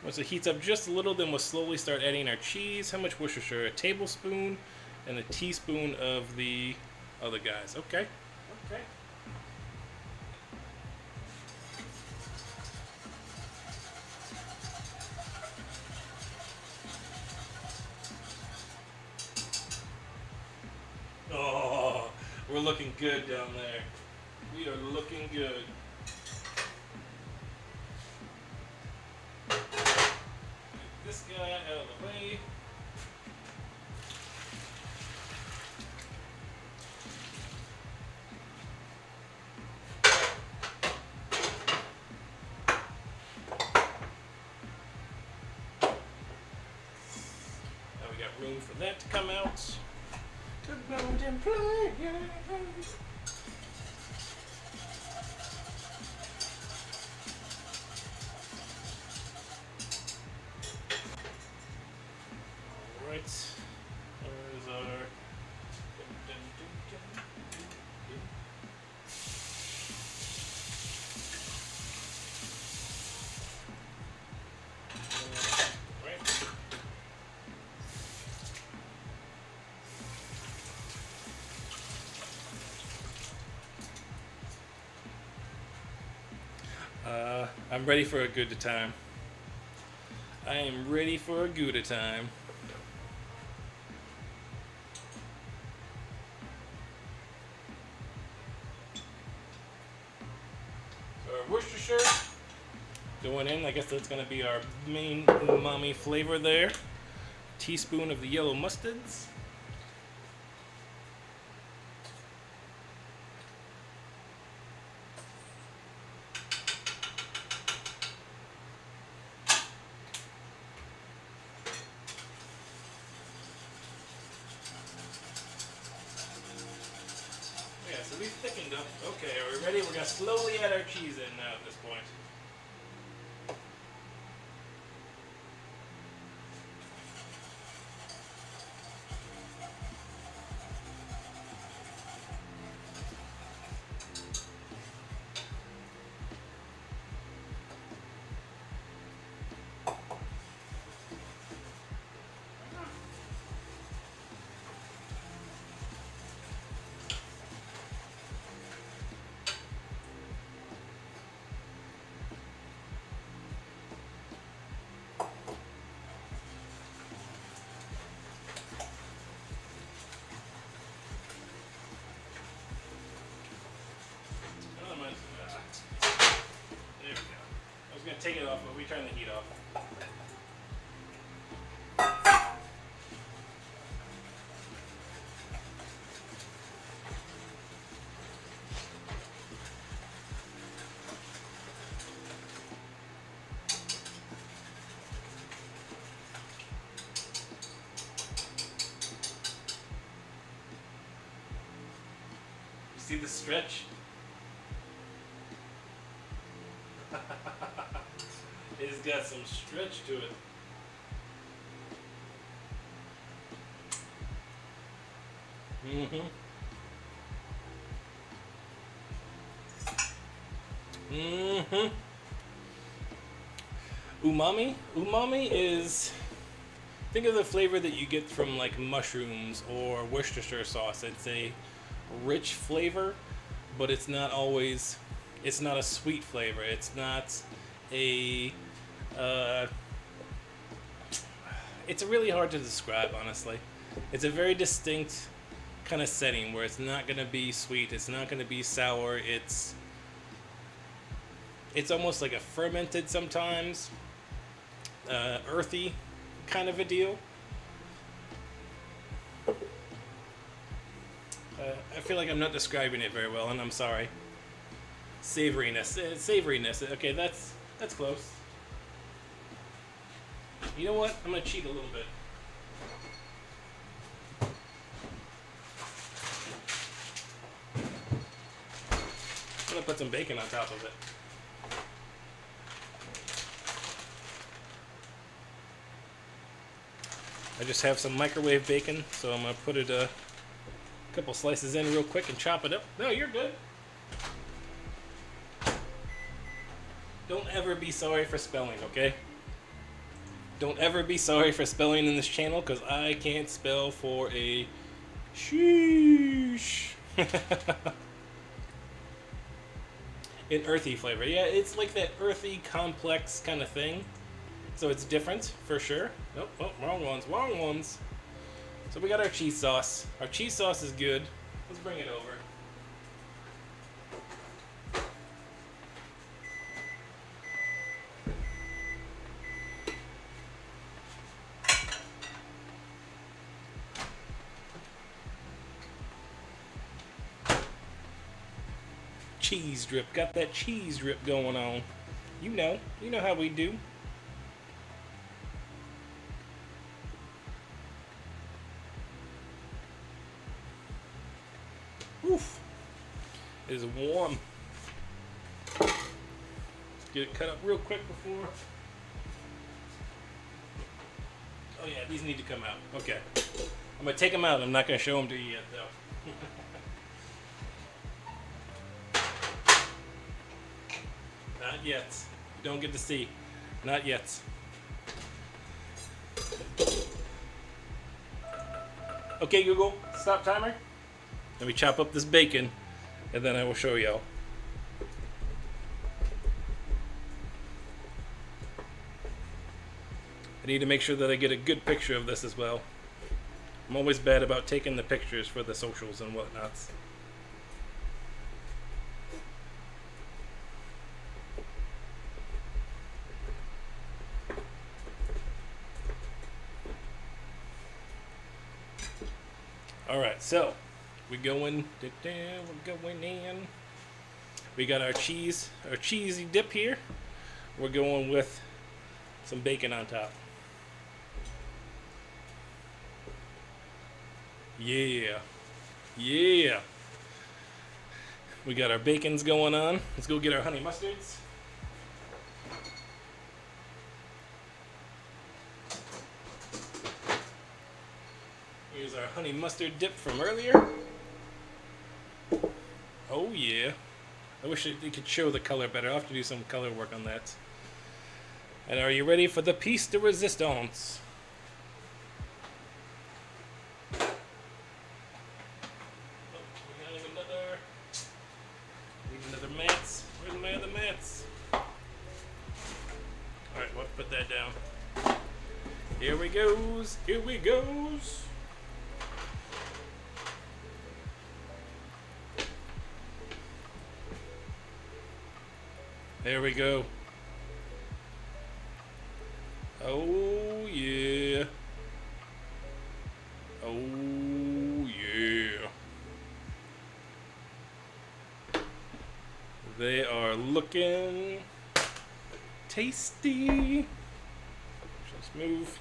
Once it heats up just a little, then we'll slowly start adding our cheese. How much Worcestershire? A tablespoon and a teaspoon of the other guys. Okay. Okay. Oh, we're looking good down there. We are looking good. Get this guy out of the way. Now we got room for that to come out. To go and play. Alright. Where's our... Right. I'm ready for a good time. I am ready for a good time. So our Worcestershire going in. I guess that's going to be our main umami flavor there. Teaspoon of the yellow mustards. Yeah, so we've thickened up. Okay, are we ready? We're going to slowly add our cheese in now at this point. There we go. I was going to take it off, but we turned the heat off. You see the stretch? It's got some stretch to it. Umami? Umami is... Think of the flavor that you get from like mushrooms or Worcestershire sauce. It's a rich flavor. but it's not always. It's not a sweet flavor. It's not a. It's really hard to describe, honestly. It's a very distinct kind of setting where it's not gonna be sweet. It's not gonna be sour. It's almost like a fermented sometimes, earthy kind of a deal. I feel like I'm not describing it very well, and I'm sorry. Savoriness, savoriness. Okay, that's close. You know what? I'm gonna cheat a little bit. I'm gonna put some bacon on top of it. I just have some microwave bacon, so I'm gonna put it a couple slices in real quick and chop it up. No, you're good. Don't ever be sorry for spelling, okay? Don't ever be sorry for spelling in this channel, because I can't spell for a sheesh. An earthy flavor. Yeah, it's like that earthy, complex kind of thing. So it's different, for sure. Nope, oh, wrong ones. So we got our cheese sauce. Our cheese sauce is good. Let's bring it over. Cheese drip. Got that cheese drip going on. You know how we do. Oof. It is warm. Let's get it cut up real quick before. Oh yeah, these need to come out. Okay. I'm gonna take them out. I'm not gonna show them to you yet though. Not yet. You don't get to see. Not yet. Okay, Google, stop timer. Let me chop up this bacon, and then I will show y'all. I need to make sure that I get a good picture of this as well. I'm always bad about taking the pictures for the socials and whatnots. Alright, so we're going in. We got our cheesy dip here. We're going with some bacon on top. Yeah. Yeah. We got our bacons going on. Let's go get our honey mustards. Here's our honey mustard dip from earlier. Oh yeah. I wish they could show the color better. I'll have to do some color work on that. And are you ready for the piece de resistance? Oh, we have another. Need another mats. Where's my other mats? Alright, well, put that down. Here we goes. Here we goes. There we go. Oh yeah. Oh yeah. They are looking tasty. Just move.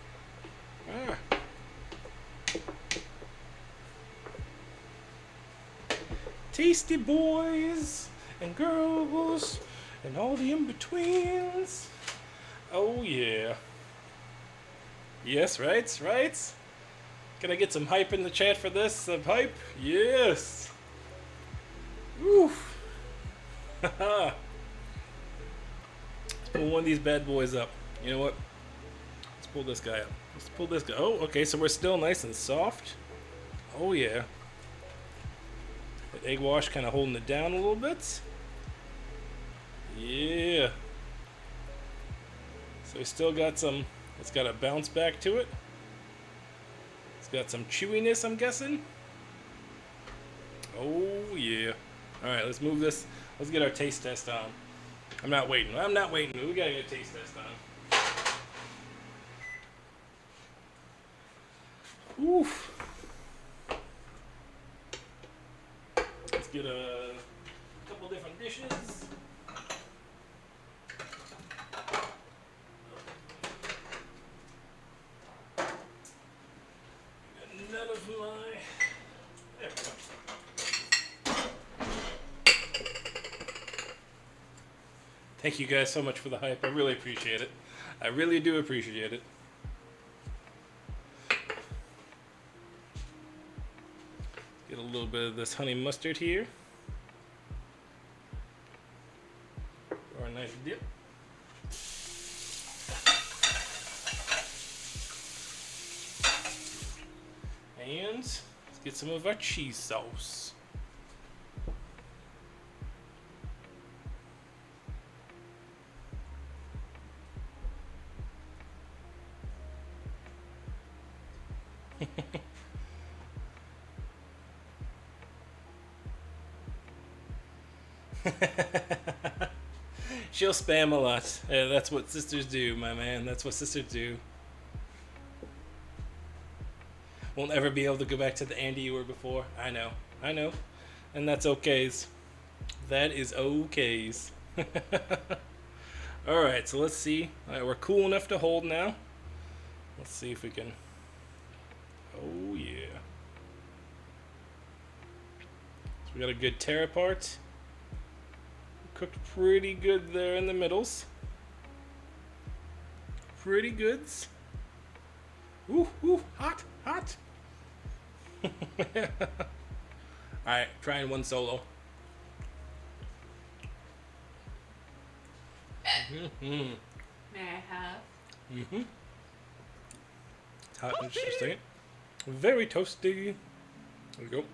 Ah. Tasty boys and girls. And all the in-betweens. Oh yeah. Yes, right? Can I get some hype in the chat for this? Some hype? Yes. Oof. Haha. Let's pull one of these bad boys up. You know what? Let's pull this guy up. Let's pull this guy. Oh, okay, so we're still nice and soft. Oh yeah. That egg wash kind of holding it down a little bit. Yeah. So we still got some, it's got a bounce back to it. It's got some chewiness, I'm guessing. Oh yeah. Alright, let's move this. Let's get our taste test on. I'm not waiting. I'm not waiting. We gotta get a taste test on. Oof. Let's get a couple different dishes. None of my. There we go. Thank you guys so much for the hype. I really appreciate it. I really do appreciate it. Get a little bit of this honey mustard here. For a nice dip. And let's get some of our cheese sauce. She'll spam a lot. That's what sisters do, my man. That's what sisters do. Won't ever be able to go back to the Andy you were before. I know. And that's okays. That is okays. Alright, so let's see. Alright, we're cool enough to hold now. Let's see if we can. Oh, yeah. So we got a good tear apart. Cooked pretty good there in the middles. Pretty goods. Ooh, hot. Alright, trying one solo. May I have? It's hot and interesting. Very toasty. There we go.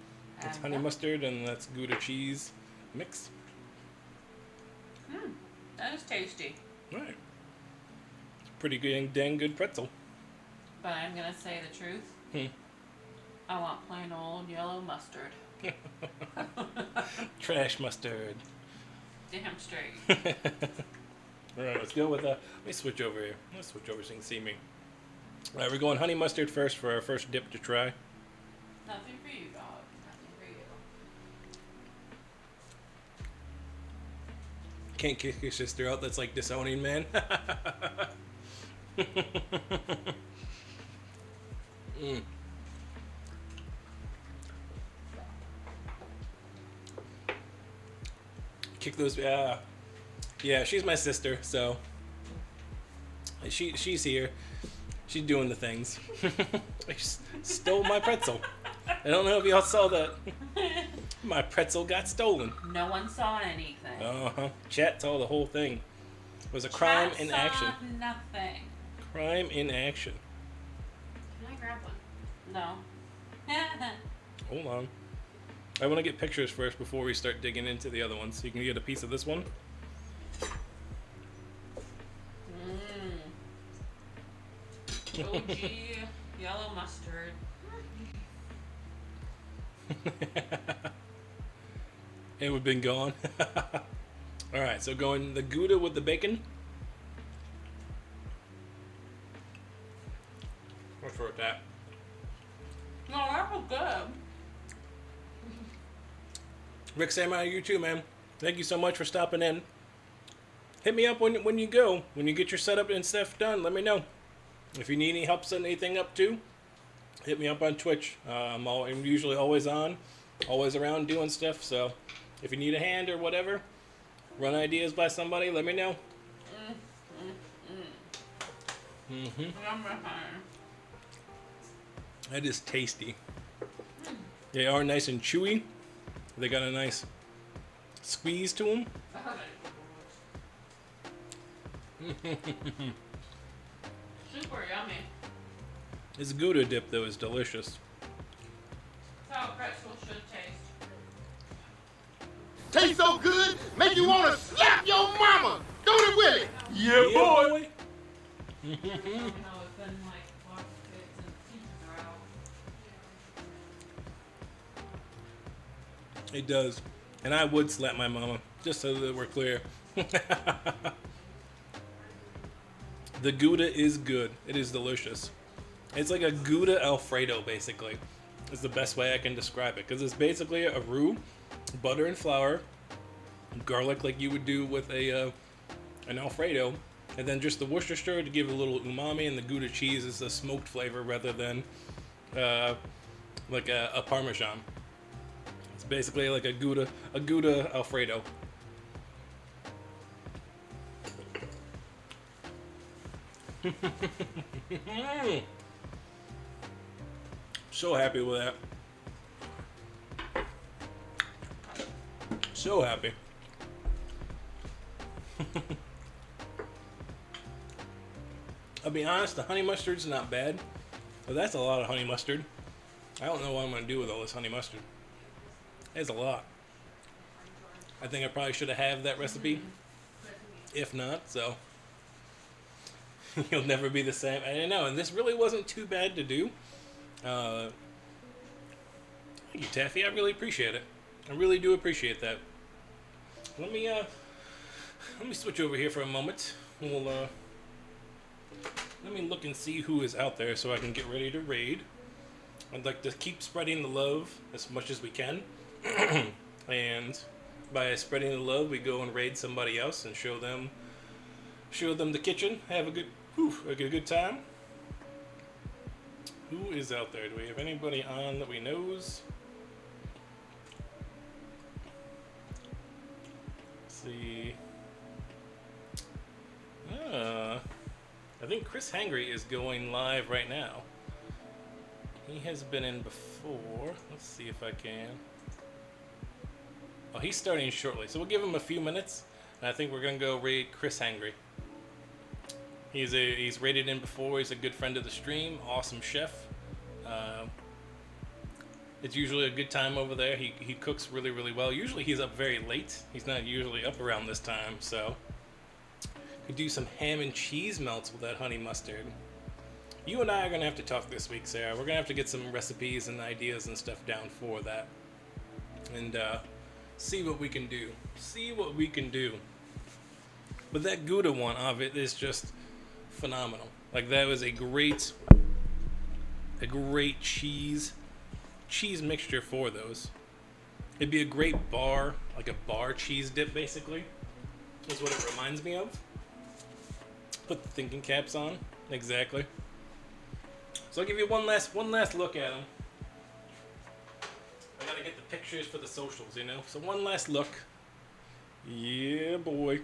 That's honey mustard and that's Gouda cheese mix. That is tasty. Alright. It's a pretty good, dang good pretzel. But I'm gonna say the truth. I want plain old yellow mustard. Trash mustard. Damn straight. Alright, let's go with let me switch over here. Let's switch over so you can see me. Alright, we're going honey mustard first for our first dip to try. Nothing for you, dog. Nothing for you. Can't kick your sister out, that's like disowning, man. Kick those, yeah, she's my sister, so she's here. She's doing the things. I just stole my pretzel. I don't know if y'all saw that. My pretzel got stolen. No one saw anything. Chat saw the whole thing. It was a crime Chat in saw action. Nothing. Crime in action. Can I grab one? No. Hold on. I want to get pictures first before we start digging into the other ones. So you can get a piece of this one. OG yellow mustard. It would have been gone. Alright, so going the Gouda with the bacon. What's for that? No, that was good. Rick Samurai, you too, man. Thank you so much for stopping in. Hit me up when you go. When you get your setup and stuff done, let me know. If you need any help setting anything up too, hit me up on Twitch. I'm usually always on, always around doing stuff. So if you need a hand or whatever, run ideas by somebody, let me know. That is tasty. They are nice and chewy. They got a nice squeeze to them. Super yummy. This Gouda dip though is delicious. That's how a pretzel should taste. so good, make you wanna slap your mama. Don't it, Willie? Yeah, Yeah, boy. No, it's been like lots of kids and teachers are out. It does. And I would slap my mama, just so that we're clear. The Gouda is good. It is delicious. It's like a Gouda Alfredo, basically. Is the best way I can describe it. Because it's basically a roux, butter and flour, garlic like you would do with a an Alfredo, and then just the Worcestershire to give it a little umami, and the Gouda cheese is a smoked flavor rather than like a Parmesan. It's basically like a Gouda Alfredo. So happy with that. So happy. I'll be honest, the honey mustard's not bad, but that's a lot of honey mustard. I don't know what I'm going to do with all this honey mustard. It's a lot. I think I probably should have had that recipe. If not, so you'll never be the same. I don't know, and this really wasn't too bad to do. Thank you, Taffy. I really appreciate it. I really do appreciate that. Let me switch over here for a moment. We'll let me look and see who is out there so I can get ready to raid. I'd like to keep spreading the love as much as we can. And by spreading the love, we go and raid somebody else and show them the kitchen. Have a good time. Who is out there? Do we have anybody on that we knows? Let's see. I think Chris Hangry is going live right now. He has been in before. Let's see if I can. Oh, he's starting shortly, so we'll give him a few minutes. And I think we're gonna go raid Chris Hangry. He's raided in before. He's a good friend of the stream. Awesome chef. It's usually a good time over there. He cooks really, really well. Usually he's up very late. He's not usually up around this time, so could do some ham and cheese melts with that honey mustard. You and I are gonna have to talk this week, Sarah. We're gonna have to get some recipes and ideas and stuff down for that, and see what we can do. But that Gouda one of it is just phenomenal. Like, that was a great cheese mixture for those. It'd be a great bar, like a bar cheese dip, basically. Is what it reminds me of. Put the thinking caps on, exactly. So I'll give you one last look at them. I gotta get the pictures for the socials, you know. So one last look. Yeah, boy,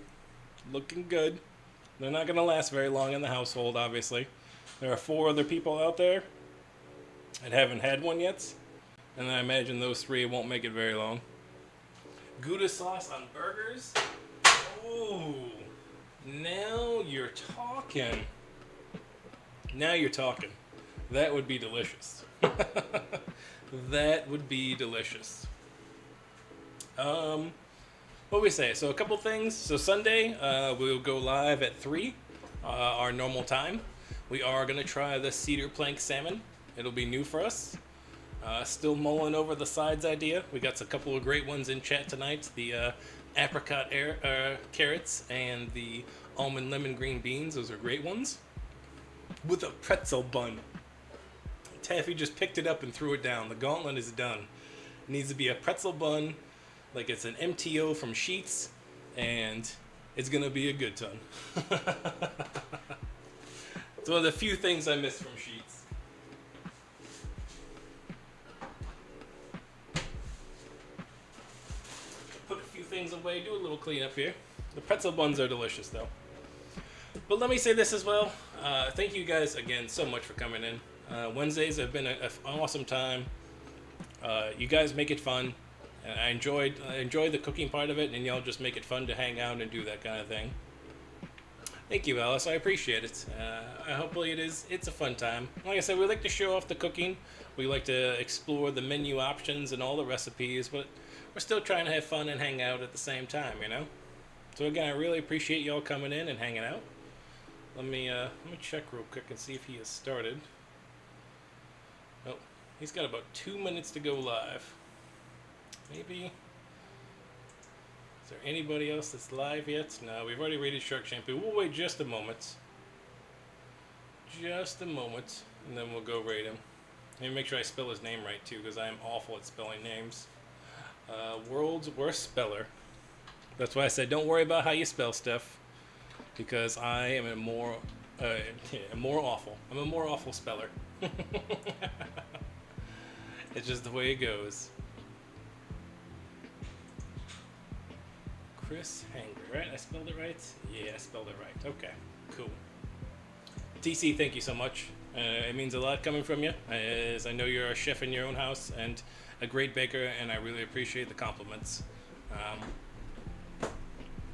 looking good. They're not gonna last very long in the household, obviously. There are 4 other people out there that haven't had one yet, and I imagine those 3 won't make it very long. Gouda sauce on burgers. Ooh, now you're talking. That would be delicious. That would be delicious. What we say? So a couple things. So Sunday, we'll go live at 3, our normal time. We are gonna try the cedar plank salmon. It'll be new for us. Still mulling over the sides idea. We got a couple of great ones in chat tonight. The apricot carrots and the almond lemon green beans. Those are great ones. With a pretzel bun. Taffy just picked it up and threw it down. The gauntlet is done. It needs to be a pretzel bun, like it's an MTO from Sheetz, and it's gonna be a good ton. It's one of the few things I miss from Sheetz. Put a few things away, do a little cleanup here. The pretzel buns are delicious though. But let me say this as well. Thank you guys again so much for coming in. Wednesdays have been an awesome time. You guys make it fun. I enjoy the cooking part of it, and y'all just make it fun to hang out and do that kind of thing. Thank you, Alice. I appreciate it. Hopefully it's a fun time. Like I said, we like to show off the cooking. We like to explore the menu options and all the recipes, but we're still trying to have fun and hang out at the same time, you know. So again, I really appreciate y'all coming in and hanging out. Let me check real quick and see if he has started. Oh, he's got about 2 minutes to go live. Maybe. Is there anybody else that's live yet? No, we've already rated Shark Shampoo. We'll wait just a moment. Just a moment, and then we'll go rate him. Let me make sure I spell his name right too, because I am awful at spelling names. World's worst speller. That's why I said don't worry about how you spell stuff, because I am a more awful. I'm a more awful speller. It's just the way it goes. Chris Hanger, right? I spelled it right? Yeah, I spelled it right. Okay, cool. TC, thank you so much. It means a lot coming from you, as I know you're a chef in your own house and a great baker, and I really appreciate the compliments.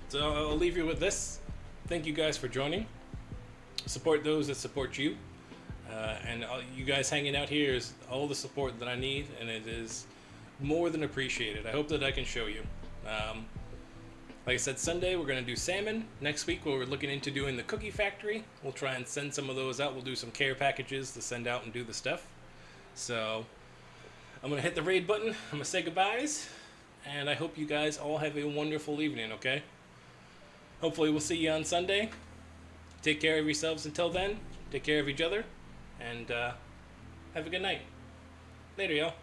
So I'll leave you with this. Thank you guys for joining. Support those that support you. And you guys hanging out here is all the support that I need, and it is more than appreciated. I hope that I can show you. Like I said, Sunday we're going to do salmon. Next week we're looking into doing the cookie factory. We'll try and send some of those out. We'll do some care packages to send out and do the stuff. So I'm going to hit the raid button. I'm going to say goodbyes. And I hope you guys all have a wonderful evening, okay? Hopefully we'll see you on Sunday. Take care of yourselves until then. Take care of each other. And have a good night. Later, y'all.